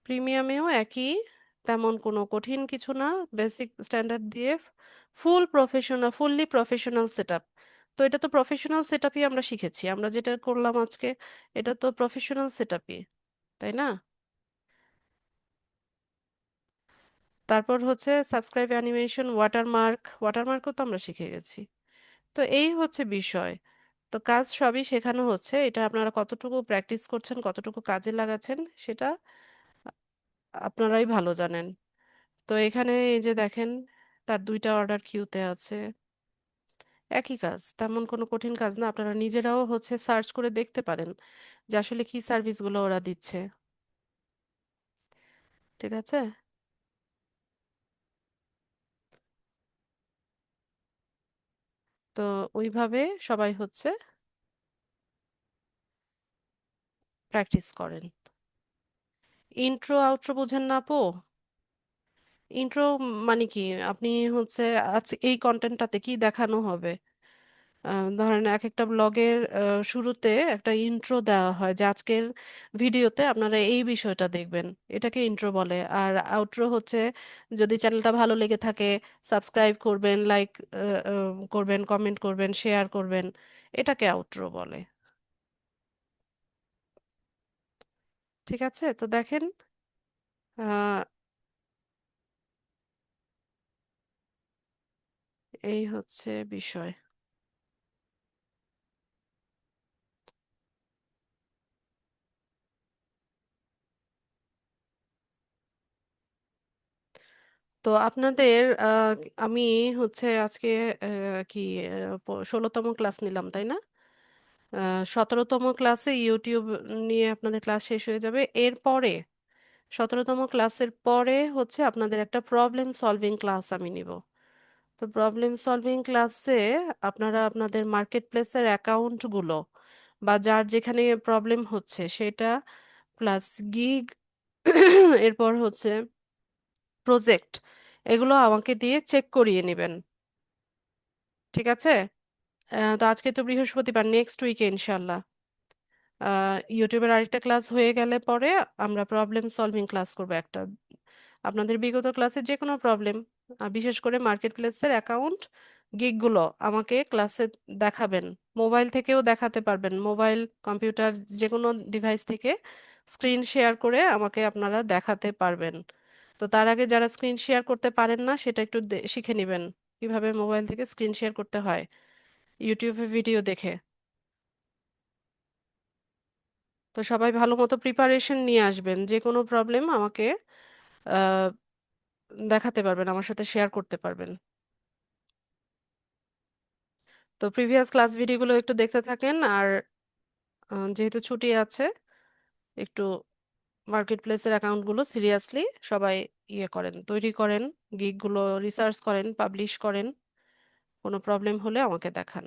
প্রিমিয়ামেও একই, তেমন কোনো কঠিন কিছু না, বেসিক স্ট্যান্ডার্ড দিয়ে ফুললি প্রফেশনাল সেটআপ। তো এটা তো প্রফেশনাল সেটআপই আমরা শিখেছি, আমরা যেটা করলাম আজকে, এটা তো প্রফেশনাল সেটআপই, তাই না? তারপর হচ্ছে সাবস্ক্রাইব অ্যানিমেশন, ওয়াটারমার্কও তো আমরা শিখে গেছি। তো এই হচ্ছে বিষয়। তো কাজ সবই শেখানো হচ্ছে, এটা আপনারা কতটুকু প্র্যাকটিস করছেন, কতটুকু কাজে লাগাচ্ছেন, সেটা আপনারাই ভালো জানেন। তো এখানে এই যে দেখেন, তার 2টা অর্ডার কিউতে আছে, একই কাজ, তেমন কোনো কঠিন কাজ না। আপনারা নিজেরাও হচ্ছে সার্চ করে দেখতে পারেন যে আসলে কি সার্ভিসগুলো ওরা দিচ্ছে। ঠিক আছে। তো ওইভাবে সবাই হচ্ছে প্র্যাকটিস করেন। ইন্ট্রো আউট্রো বোঝেন না আপু? ইন্ট্রো মানে কি, আপনি হচ্ছে আজ এই কন্টেন্টটাতে কি দেখানো হবে, ধরেন এক একটা ব্লগের শুরুতে একটা ইন্ট্রো দেওয়া হয় যে আজকের ভিডিওতে আপনারা এই বিষয়টা দেখবেন, এটাকে ইন্ট্রো বলে। আর আউট্রো হচ্ছে যদি চ্যানেলটা ভালো লেগে থাকে সাবস্ক্রাইব করবেন, লাইক করবেন, কমেন্ট করবেন, শেয়ার করবেন, এটাকে আউট্রো বলে। ঠিক আছে, তো দেখেন আহ, এই হচ্ছে বিষয়। তো আপনাদের আমি হচ্ছে আজকে কি 16তম ক্লাস নিলাম তাই না? 17তম ক্লাসে ইউটিউব নিয়ে আপনাদের ক্লাস শেষ হয়ে যাবে। এরপরে 17তম ক্লাসের পরে হচ্ছে আপনাদের একটা প্রবলেম সলভিং ক্লাস আমি নিব। তো প্রবলেম সলভিং ক্লাসে আপনারা আপনাদের মার্কেট প্লেসের অ্যাকাউন্টগুলো বা যার যেখানে প্রবলেম হচ্ছে সেটা প্লাস গিগ এরপর হচ্ছে প্রজেক্ট, এগুলো আমাকে দিয়ে চেক করিয়ে নেবেন। ঠিক আছে? তো আজকে তো বৃহস্পতিবার, নেক্সট উইকে ইনশাল্লাহ ইউটিউবের আরেকটা ক্লাস হয়ে গেলে পরে আমরা প্রবলেম সলভিং ক্লাস করব একটা। আপনাদের বিগত ক্লাসে যে কোনো প্রবলেম, বিশেষ করে মার্কেট প্লেসের অ্যাকাউন্ট গিগগুলো আমাকে ক্লাসে দেখাবেন। মোবাইল থেকেও দেখাতে পারবেন, মোবাইল কম্পিউটার যে কোনো ডিভাইস থেকে স্ক্রিন শেয়ার করে আমাকে আপনারা দেখাতে পারবেন। তো তার আগে যারা স্ক্রিন শেয়ার করতে পারেন না সেটা একটু শিখে নেবেন কিভাবে মোবাইল থেকে স্ক্রিন শেয়ার করতে হয় ইউটিউবে ভিডিও দেখে। তো সবাই ভালো মতো প্রিপারেশন নিয়ে আসবেন, যে কোনো প্রবলেম আমাকে আহ, দেখাতে পারবেন, আমার সাথে শেয়ার করতে পারবেন। তো প্রিভিয়াস ক্লাস ভিডিওগুলো একটু দেখতে থাকেন। আর যেহেতু ছুটি আছে একটু মার্কেট প্লেসের অ্যাকাউন্টগুলো সিরিয়াসলি সবাই ইয়ে করেন, তৈরি করেন, গিগগুলো রিসার্চ করেন, পাবলিশ করেন, কোনো প্রবলেম হলে আমাকে দেখান।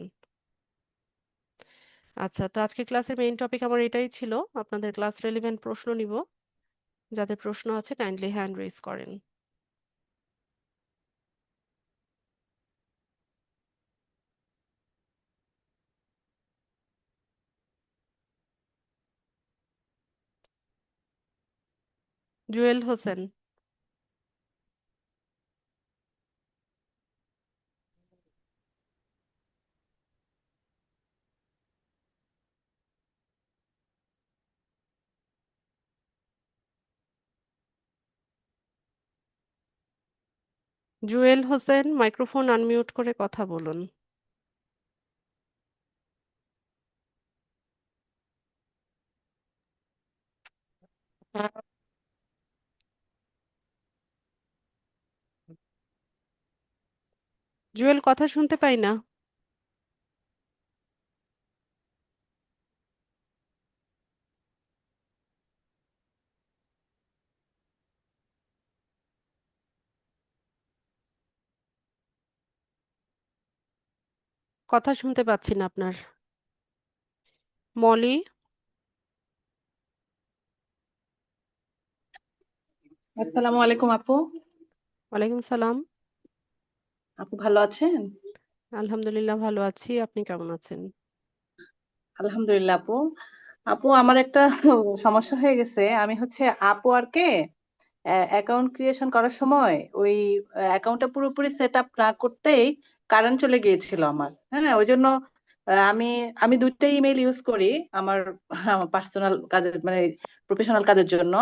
আচ্ছা, তো আজকের ক্লাসের মেইন টপিক আমার এটাই ছিল। আপনাদের ক্লাস রেলিভেন্ট প্রশ্ন নিব, যাদের প্রশ্ন আছে কাইন্ডলি হ্যান্ড রেজ করেন। জুয়েল হোসেন। জুয়েল হোসেন, মাইক্রোফোন আনমিউট করে কথা বলুন। জুয়েল, কথা শুনতে পাই না। কথা শুনতে পাচ্ছি না আপনার। মলি। আসসালামু আলাইকুম আপু। ওয়ালাইকুম সালাম। আপু ভালো আছেন? আলহামদুলিল্লাহ ভালো আছি, আপনি কেমন আছেন? আলহামদুলিল্লাহ আপু। আপু আমার একটা সমস্যা হয়ে গেছে। আমি হচ্ছে আপওয়ার্কে অ্যাকাউন্ট ক্রিয়েশন করার সময় ওই অ্যাকাউন্টটা পুরোপুরি সেট আপ না করতেই কারেন্ট চলে গিয়েছিল আমার। হ্যাঁ, ওই জন্য আমি আমি দুইটা ইমেল ইউজ করি আমার পার্সোনাল কাজের মানে প্রফেশনাল কাজের জন্য।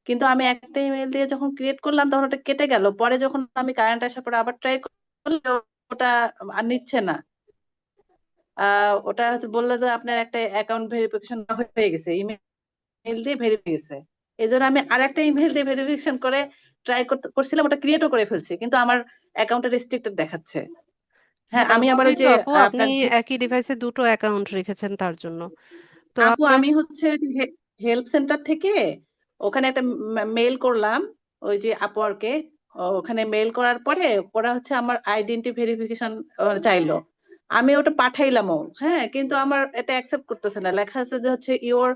কিন্তু আমি একটা ইমেল দিয়ে যখন ক্রিয়েট করলাম তখন ওটা কেটে গেল। পরে যখন আমি কারেন্ট আসার পরে আবার ট্রাই করলে ওটা আর নিচ্ছে না। ওটা হচ্ছে বললো যে আপনার একটা অ্যাকাউন্ট ভেরিফিকেশন হয়ে গেছে, ইমেল দিয়ে ভেরিফাই গেছে। এই জন্য আমি আর একটা ইমেল দিয়ে ভেরিফিকেশন করে ট্রাই করছিলাম, ওটা ক্রিয়েটও করে ফেলছি, কিন্তু আমার অ্যাকাউন্টটা রেস্ট্রিক্টেড দেখাচ্ছে। হ্যাঁ, হ্যাঁ, আমি আবার হবে ওই তো যে আপু, আপনি আপনার একই ডিভাইসে দুটো অ্যাকাউন্ট রেখেছেন তার জন্য। তো আপু আপনার আমি হচ্ছে হেল্প সেন্টার থেকে ওখানে একটা মেল করলাম, ওই যে আপওয়ার্কে। ওখানে মেল করার পরে ওরা হচ্ছে আমার আইডেন্টি ভেরিফিকেশন চাইলো। আমি ওটা পাঠাইলামও, হ্যাঁ, কিন্তু আমার এটা অ্যাকসেপ্ট করতেছে না। লেখা আছে যে হচ্ছে your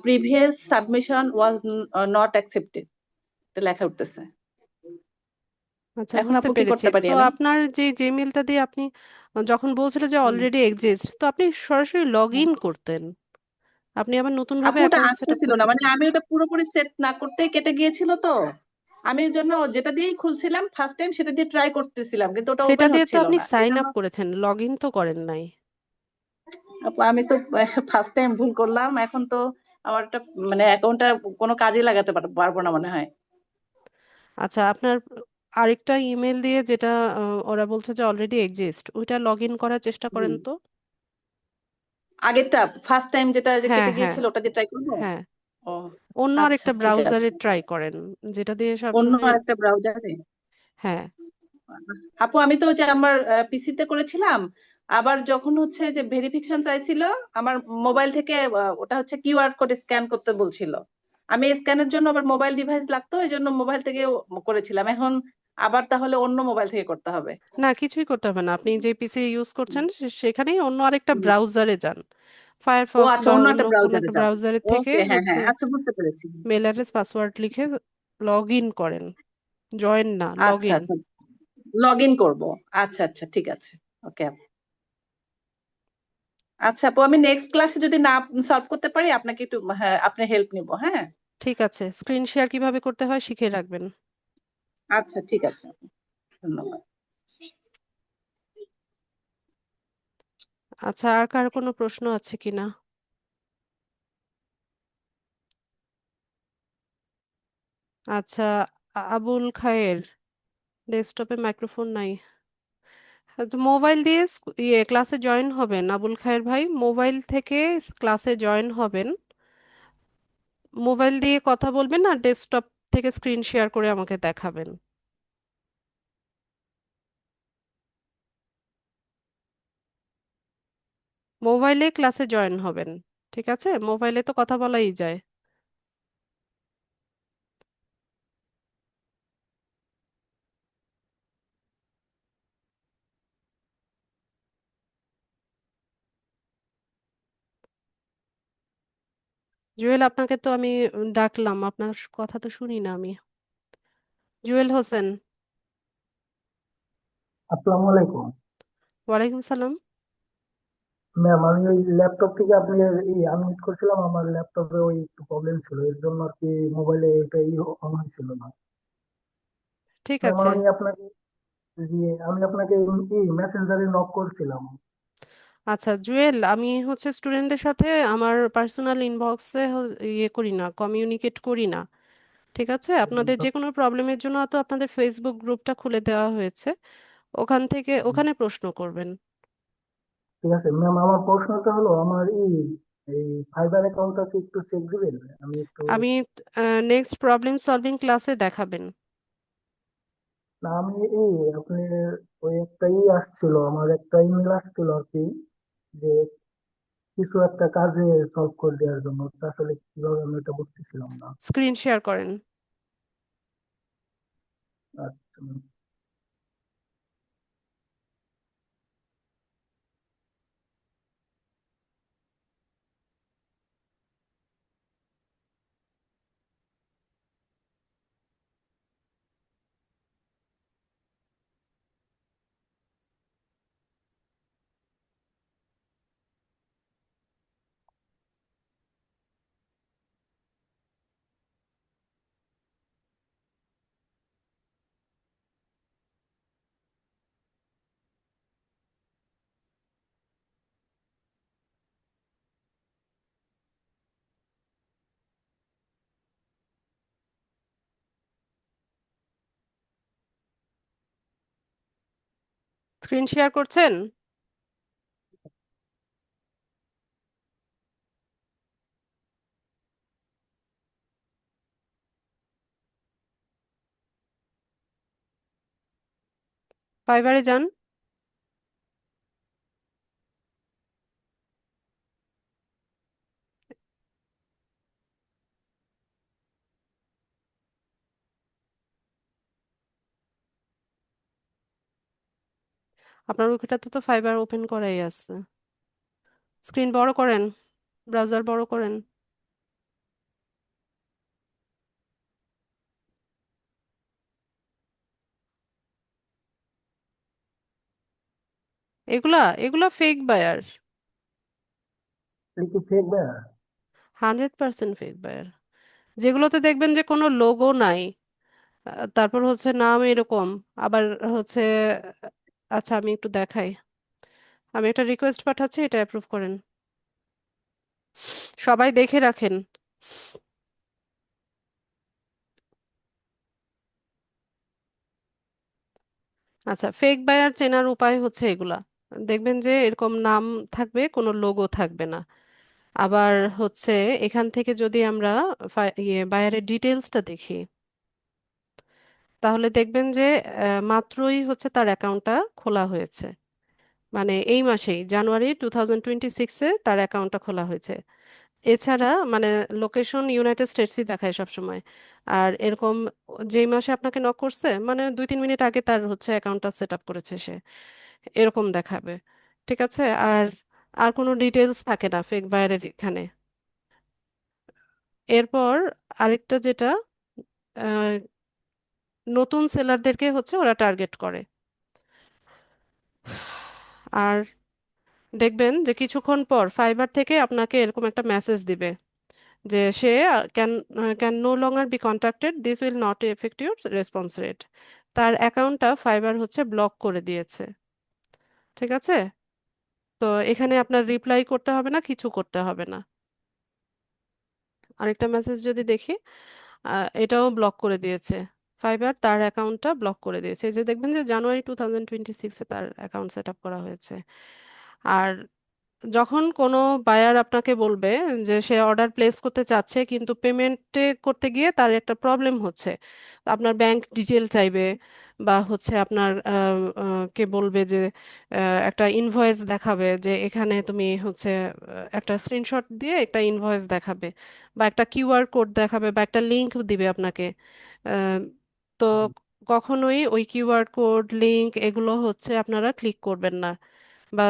previous submission was not accepted, এটা লেখা উঠতেছে। আচ্ছা, এখন বুঝতে আপু কি পেরেছি। করতে পারি তো আমি? আপনার যে জিমেলটা দিয়ে আপনি যখন বলছিল যে হুম। অলরেডি এক্সিস্ট, তো আপনি সরাসরি লগ ইন করতেন, আপনি আবার নতুন ভাবে আপু ওটা অ্যাকাউন্ট সেট আপ আসতেছিল না, করতে মানে পারেন। আমি ওটা পুরোপুরি সেট না করতেই কেটে গিয়েছিল তো। আমি ওই জন্য যেটা দিয়েই খুলছিলাম ফার্স্ট টাইম সেটা দিয়ে ট্রাই করতেছিলাম, কিন্তু ওটা সেটা ওপেন দিয়ে তো হচ্ছিল আপনি না এই সাইন জন্য। আপ করেছেন, লগ ইন তো করেন নাই। আপু আমি তো ফার্স্ট টাইম ভুল করলাম, এখন তো আমার একটা মানে অ্যাকাউন্টটা কোনো কাজে লাগাতে পারবো না মনে হয়। আচ্ছা, আপনার আরেকটা ইমেল দিয়ে যেটা ওরা বলছে যে অলরেডি এক্সিস্ট, ওইটা লগ ইন করার চেষ্টা জি, করেন তো। আগেরটা ফার্স্ট টাইম যেটা যে হ্যাঁ কেটে হ্যাঁ গিয়েছিল ওটা দিয়ে ট্রাই করবো। হ্যাঁ, ও অন্য আচ্ছা আরেকটা ঠিক ব্রাউজারে আছে। ট্রাই করেন, যেটা দিয়ে অন্য সবসময়। আরেকটা ব্রাউজারে। হ্যাঁ, আপু আমি তো যে আমার পিসিতে করেছিলাম, আবার যখন হচ্ছে যে ভেরিফিকেশন চাইছিল আমার মোবাইল থেকে, ওটা হচ্ছে কিউআর কোড স্ক্যান করতে বলছিল। আমি স্ক্যানের জন্য আবার মোবাইল ডিভাইস লাগতো, এই জন্য মোবাইল থেকে করেছিলাম। এখন আবার তাহলে অন্য মোবাইল থেকে করতে হবে? না কিছুই করতে হবে না, আপনি যে পিসি ইউজ করছেন সেখানেই অন্য আরেকটা হুম। ব্রাউজারে যান, ও ফায়ারফক্স আচ্ছা, বা অন্য অন্য একটা কোনো ব্রাউজারে একটা যাব। ব্রাউজারের থেকে ওকে, হ্যাঁ হচ্ছে হ্যাঁ, আচ্ছা বুঝতে পেরেছি। মেল অ্যাড্রেস পাসওয়ার্ড লিখে লগ ইন করেন, জয়েন না লগ আচ্ছা ইন। আচ্ছা, লগ ইন করবো। আচ্ছা আচ্ছা ঠিক আছে। ওকে। আচ্ছা আপু, আমি নেক্সট ক্লাসে যদি না সলভ করতে পারি আপনাকে একটু, হ্যাঁ, আপনার হেল্প নিব, হ্যাঁ। ঠিক আছে, স্ক্রিন শেয়ার কিভাবে করতে হয় শিখে রাখবেন। আচ্ছা ঠিক আছে, ধন্যবাদ। আচ্ছা, আর কার কোনো প্রশ্ন আছে কিনা? আচ্ছা, আবুল খায়ের, ডেস্কটপে মাইক্রোফোন নাই। হ্যাঁ, তো মোবাইল দিয়ে ক্লাসে জয়েন হবেন আবুল খায়ের ভাই, মোবাইল থেকে ক্লাসে জয়েন হবেন, মোবাইল দিয়ে কথা বলবেন আর ডেস্কটপ থেকে স্ক্রিন শেয়ার করে আমাকে দেখাবেন। মোবাইলে ক্লাসে জয়েন হবেন, ঠিক আছে, মোবাইলে তো কথা বলাই যায়। জুয়েল, আপনাকে তো আমি ডাকলাম, আপনার কথা তো শুনি না আমি। জুয়েল হোসেন। আসসালামু আলাইকুম। ওয়ালাইকুম সালাম। ম্যাম, আমি ওই ল্যাপটপ থেকে আপনি এই আনমিউট করছিলাম, আমার ল্যাপটপে ওই একটু প্রবলেম ছিল, এর জন্য আর কি মোবাইলে এটাই অন হয়েছিল না। ঠিক ম্যাম আছে। আমি আপনাকে এই মেসেঞ্জারে নক করছিলাম। আচ্ছা জুয়েল, আমি হচ্ছে স্টুডেন্টদের সাথে আমার পার্সোনাল ইনবক্সে ইয়ে করি না, কমিউনিকেট করি না। ঠিক আছে, আপনাদের তো যে কোনো প্রবলেমের জন্য তো আপনাদের ফেসবুক গ্রুপটা খুলে দেওয়া হয়েছে, ওখান থেকে ওখানে প্রশ্ন করবেন। ঠিক আছে ম্যাম, আমার প্রশ্নটা হলো আমার এই ফাইবার অ্যাকাউন্টটা কি একটু চেক দিবেন? আমি একটু, আমি নেক্সট প্রবলেম সলভিং ক্লাসে দেখাবেন। না আমি আপনি ওই একটা আসছিল, আমার একটা ইমেল আসছিল আর কি, যে কিছু একটা কাজে সলভ করে দেওয়ার জন্য, তা আসলে কিভাবে আমি এটা বুঝতেছিলাম না। স্ক্রিন শেয়ার করেন। আচ্ছা। স্ক্রিন শেয়ার করছেন? ফাইবারে যান। আপনার ওইটাতে তো ফাইবার ওপেন করাই আছে, স্ক্রিন বড় করেন, ব্রাউজার বড় করেন। এগুলা এগুলা ফেক বায়ার। এটা কি ফেক ভাইয়া? 100% ফেক বায়ার। যেগুলোতে দেখবেন যে কোনো লোগো নাই, তারপর হচ্ছে নাম এরকম, আবার হচ্ছে, আচ্ছা আমি একটু দেখাই, আমি একটা রিকোয়েস্ট পাঠাচ্ছি, এটা অ্যাপ্রুভ করেন, সবাই দেখে রাখেন। আচ্ছা, ফেক বায়ার চেনার উপায় হচ্ছে এগুলা, দেখবেন যে এরকম নাম থাকবে, কোনো লোগো থাকবে না। আবার হচ্ছে এখান থেকে যদি আমরা বায়ারের ডিটেলসটা দেখি, তাহলে দেখবেন যে মাত্রই হচ্ছে তার অ্যাকাউন্টটা খোলা হয়েছে, মানে এই মাসেই জানুয়ারি 2026-এ তার অ্যাকাউন্টটা খোলা হয়েছে। এছাড়া মানে লোকেশন ইউনাইটেড স্টেটসই দেখায় সব সময়। আর এরকম যেই মাসে আপনাকে নক করছে মানে 2-3 মিনিট আগে তার হচ্ছে অ্যাকাউন্টটা সেট আপ করেছে সে, এরকম দেখাবে। ঠিক আছে। আর আর কোনো ডিটেলস থাকে না ফেক বায়ারের এখানে। এরপর আরেকটা যেটা, আহ, নতুন সেলারদেরকে হচ্ছে ওরা টার্গেট করে। আর দেখবেন যে কিছুক্ষণ পর ফাইবার থেকে আপনাকে এরকম একটা মেসেজ দিবে যে সে can can no longer be contacted, this will not effect your response rate. তার অ্যাকাউন্টটা ফাইবার হচ্ছে ব্লক করে দিয়েছে। ঠিক আছে। তো এখানে আপনার রিপ্লাই করতে হবে না, কিছু করতে হবে না। আরেকটা মেসেজ যদি দেখি, এটাও ব্লক করে দিয়েছে ফাইবার, তার অ্যাকাউন্টটা ব্লক করে দিয়েছে। এই যে দেখবেন যে জানুয়ারি 2026-এ তার অ্যাকাউন্ট সেট আপ করা হয়েছে। আর যখন কোনো বায়ার আপনাকে বলবে যে সে অর্ডার প্লেস করতে চাচ্ছে কিন্তু পেমেন্টে করতে গিয়ে তার একটা প্রবলেম হচ্ছে, আপনার ব্যাংক ডিটেল চাইবে, বা হচ্ছে আপনার কে বলবে যে একটা ইনভয়েস দেখাবে, যে এখানে তুমি হচ্ছে একটা স্ক্রিনশট দিয়ে একটা ইনভয়েস দেখাবে, বা একটা কিউআর কোড দেখাবে, বা একটা লিংক দিবে আপনাকে। আহ, তো কখনোই ওই কিউআর কোড, লিংক এগুলো হচ্ছে আপনারা ক্লিক করবেন না, বা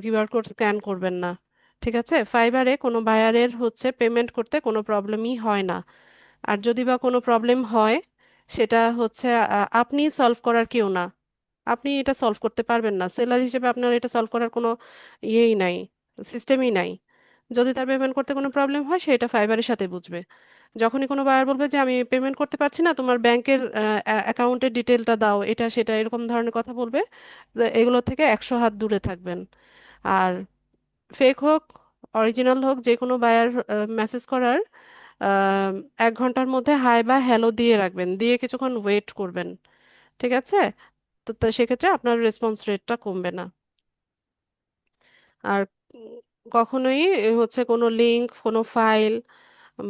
কিউআর কোড স্ক্যান করবেন না। ঠিক আছে। ফাইবারে কোনো বায়ারের হচ্ছে পেমেন্ট করতে কোনো প্রবলেমই হয় না। আর যদি বা কোনো প্রবলেম হয়, সেটা হচ্ছে আপনি সলভ করার কেউ না, আপনি এটা সলভ করতে পারবেন না, সেলার হিসেবে আপনার এটা সলভ করার কোনো ইয়েই নাই, সিস্টেমই নাই। যদি তার পেমেন্ট করতে কোনো প্রবলেম হয় সেটা ফাইবারের সাথে বুঝবে। যখনই কোনো বায়ার বলবে যে আমি পেমেন্ট করতে পারছি না, তোমার ব্যাংকের অ্যাকাউন্টের ডিটেলটা দাও, এটা সেটা এরকম ধরনের কথা বলবে, তো এগুলো থেকে 100 হাত দূরে থাকবেন। আর ফেক হোক, অরিজিনাল হোক, যে কোনো বায়ার মেসেজ করার 1 ঘন্টার মধ্যে হাই বা হ্যালো দিয়ে রাখবেন, দিয়ে কিছুক্ষণ ওয়েট করবেন। ঠিক আছে। তো সেক্ষেত্রে আপনার রেসপন্স রেটটা কমবে না। আর কখনোই হচ্ছে কোনো লিংক, কোনো ফাইল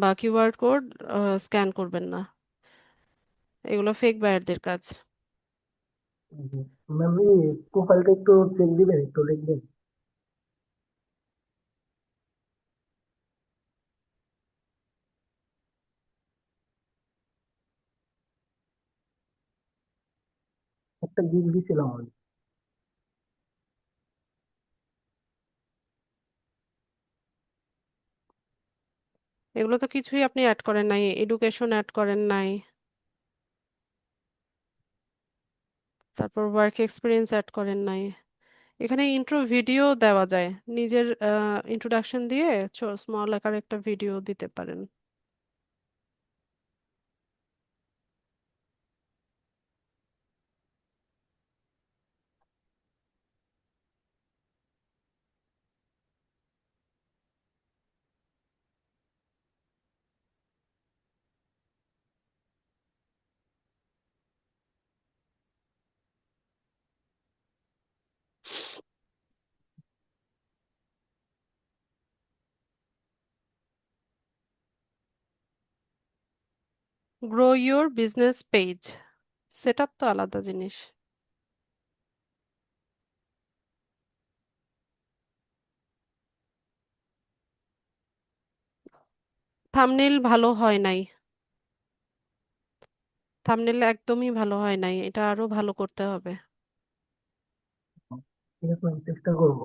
বা কিউআর কোড স্ক্যান করবেন না, এগুলো ফেক বায়ারদের কাজ। ম্যাম, এই প্রোফাইলটা একটু চেক দিবেন, একটু লিখবেন। একটা গিফট দিছিলাম আমি। এগুলো তো কিছুই আপনি অ্যাড করেন নাই, এডুকেশন অ্যাড করেন নাই, তারপর ওয়ার্ক এক্সপিরিয়েন্স অ্যাড করেন নাই। এখানে ইন্ট্রো ভিডিও দেওয়া যায়, নিজের ইন্ট্রোডাকশন দিয়ে স্মল আকারে একটা ভিডিও দিতে পারেন। Grow your business page, set up তো আলাদা জিনিস। থাম্বনেইল ভালো হয় নাই, থাম্বনেইল একদমই ভালো হয় নাই, এটা আরো ভালো করতে হবে। ঠিক আছে ম্যাম, চেষ্টা করবো।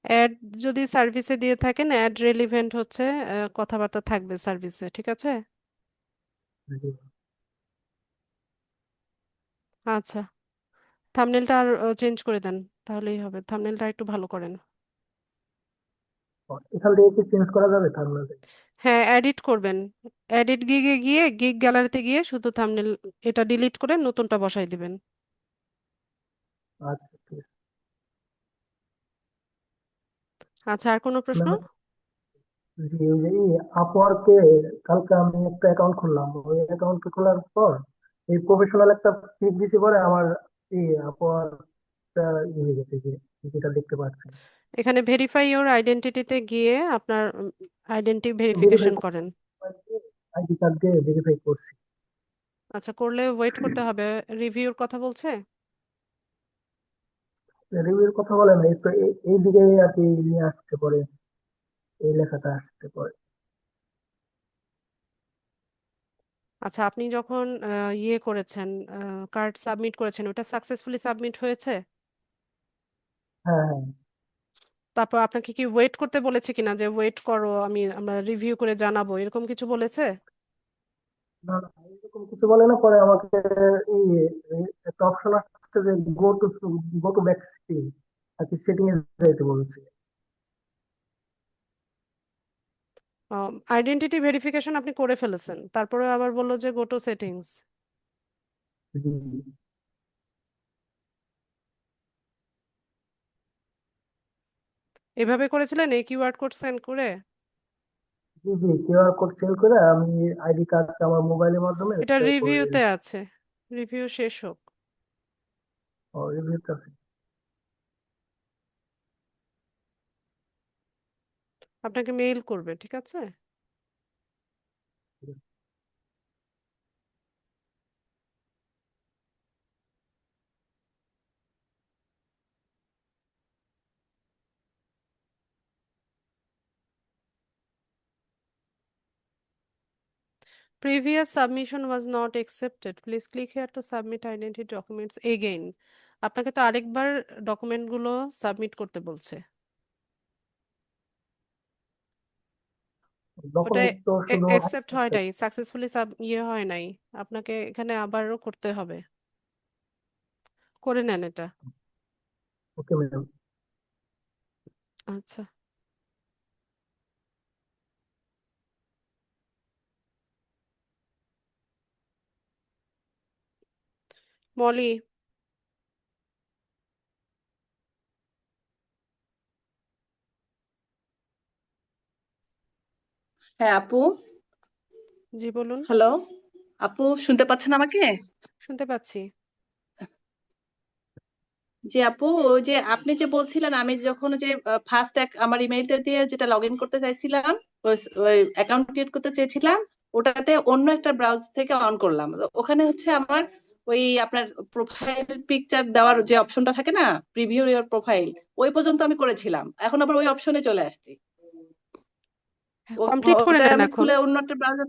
অ্যাড যদি সার্ভিসে দিয়ে থাকেন, অ্যাড রেলিভেন্ট হচ্ছে কথাবার্তা থাকবে সার্ভিসে, ঠিক আছে? জি। আচ্ছা, থাম্বনেলটা আর চেঞ্জ করে দেন, তাহলেই হবে। থাম্বনেলটা একটু ভালো করেন। এখান থেকে কি চেঞ্জ করা যাবে থাম্বনেল? হ্যাঁ, এডিট করবেন। এডিট গিগে গিয়ে গিগ গ্যালারিতে গিয়ে শুধু থাম্বনেল এটা ডিলিট করে নতুনটা বসাই দিবেন। আচ্ছা ঠিক আছে। আচ্ছা, আর কোনো প্রশ্ন? ম্যাম, জি ওই যে আপওয়ার্কে কালকে আমি একটা অ্যাকাউন্ট খুললাম, ওই অ্যাকাউন্ট খোলার পর এই প্রফেশনাল একটা ক্লিক দিছি, পরে আমার এই আপওয়ার্কটা হয়ে গেছে, যে যেটা দেখতে পাচ্ছেন। এখানে ভেরিফাই ইওর আইডেন্টিটিতে গিয়ে আপনার আইডেন্টি ভেরিফাই ভেরিফিকেশন করেন। আইডি কার্ড দিয়ে ভেরিফাই করছি। আচ্ছা, করলে ওয়েট করতে হবে। রিভিউর কথা বলছে। রিভিউর কথা বলে না, এই তো এই দিকে আর কি নিয়ে আসতে পরে, এই লেখাটা আসতে পরে। আচ্ছা, আপনি যখন ইয়ে করেছেন, কার্ড সাবমিট করেছেন, ওটা সাকসেসফুলি সাবমিট হয়েছে? হ্যাঁ হ্যাঁ। তারপর আপনাকে কি ওয়েট করতে বলেছে কিনা, যে ওয়েট করো, আমরা রিভিউ করে জানাবো, এরকম কিছু বলেছে? না না, এরকম কিছু বলে না, পরে আমাকে এই এই একটা অপশন আসছে যে গো টু ব্যাক স্ক্রিন আর কি, সেটিং এ যেতে বলছে। আইডেন্টিটি ভেরিফিকেশন আপনি করে ফেলেছেন, তারপরে আবার বললো যে গো টু সেটিংস। জি এভাবে করেছিলেন এই কিউআর কোড সেন্ড করে? জি জি, কিউআর কোড সেল করে আমি আইডি কার্ডটা আমার মোবাইলের মাধ্যমে এটা পে করে রিভিউতে দিয়েছি। আছে, রিভিউ শেষ হোক। ও, এর ভিতরে আছে। আপনাকে মেইল করবে, ঠিক আছে? Previous submission was not accepted. Please click here to submit identity documents again. আপনাকে তো আরেকবার ডকুমেন্টগুলো সাবমিট করতে বলছে। ওটা ডকুমেন্ট তো শুধু অ্যাকসেপ্ট হয় নাই, সাকসেসফুলি ইয়ে হয় নাই। আপনাকে এখানে আবারও করতে হবে। করে নেন এটা। Okay ma'am. আচ্ছা, মলি। হ্যাঁ আপু। জি বলুন। হ্যালো, আপু শুনতে পাচ্ছেন আমাকে? শুনতে পাচ্ছি। জি আপু, ওই যে আপনি যে বলছিলেন, আমি যখন ওই যে ফার্স্ট আমার ইমেইলটা দিয়ে যেটা লগ ইন করতে চাইছিলাম, ওই অ্যাকাউন্ট ক্রিয়েট করতে চেয়েছিলাম, ওটাতে অন্য একটা ব্রাউজ থেকে অন করলাম। তো ওখানে হচ্ছে আমার ওই আপনার প্রোফাইল পিকচার দেওয়ার যে অপশনটা থাকে না, প্রিভিউ ইওর প্রোফাইল, ওই পর্যন্ত আমি করেছিলাম, এখন আবার ওই অপশনে চলে আসছি। কমপ্লিট করে ওটা নেন আমি এখন। খুলে অন্য একটা ব্রাউজার,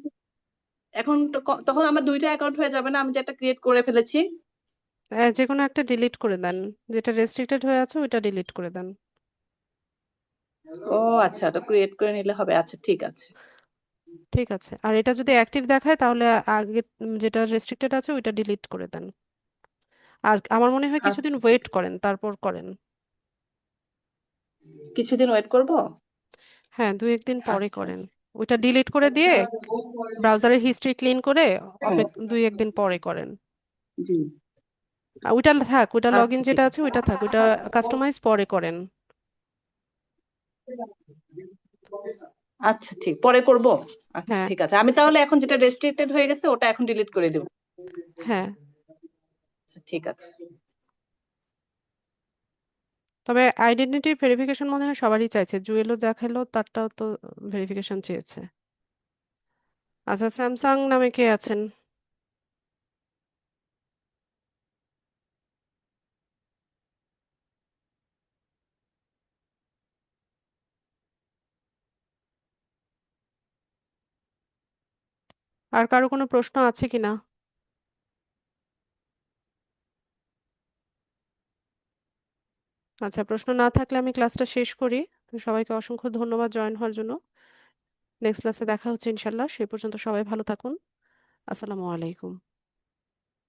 এখন তো তখন আমার দুইটা অ্যাকাউন্ট হয়ে যাবে না, আমি যেটা ক্রিয়েট করে ফেলেছি? যে কোনো একটা ডিলিট করে দেন, যেটা রেস্ট্রিক্টেড হয়ে আছে ওইটা ডিলিট করে দেন। ও আচ্ছা, ওটা ক্রিয়েট করে নিলে হবে, আচ্ছা ঠিক আছে। ঠিক আছে, আর এটা যদি অ্যাক্টিভ দেখায় তাহলে আগে যেটা রেস্ট্রিক্টেড আছে ওইটা ডিলিট করে দেন। আর আমার মনে হয় কিছুদিন আচ্ছা ঠিক ওয়েট আছে, করেন, তারপর করেন। কিছুদিন ওয়েট করব। হ্যাঁ, 2-1 দিন পরে আচ্ছা। করেন। ওইটা ডিলিট করে দিয়ে ব্রাউজারের হিস্ট্রি ক্লিন করে হ্যাঁ, 2-1 দিন পরে করেন। জি। আর ওইটা থাক, ওইটা লগ ইন আচ্ছা ঠিক যেটা আছে আছে। ওইটা থাক, ওইটা কাস্টমাইজ পরে করেন। আচ্ছা ঠিক, পরে করব। আচ্ছা হ্যাঁ। ঠিক আছে, আমি তাহলে এখন যেটা রেস্ট্রিক্টেড হয়ে গেছে ওটা এখন ডিলিট করে দেব। হ্যাঁ, আচ্ছা ঠিক আছে। তবে আইডেন্টিটি ভেরিফিকেশন মনে হয় সবারই চাইছে, জুয়েলও দেখালো, তারটাও তো ভেরিফিকেশন চেয়েছে। আচ্ছা, স্যামসাং নামে কে আছেন? আর কারো কোনো প্রশ্ন আছে কিনা? আচ্ছা, প্রশ্ন না থাকলে আমি ক্লাসটা শেষ করি। তো সবাইকে অসংখ্য ধন্যবাদ জয়েন হওয়ার জন্য। নেক্সট ক্লাসে দেখা হচ্ছে ইনশাল্লাহ। সেই পর্যন্ত সবাই ভালো থাকুন। আসসালামু আলাইকুম।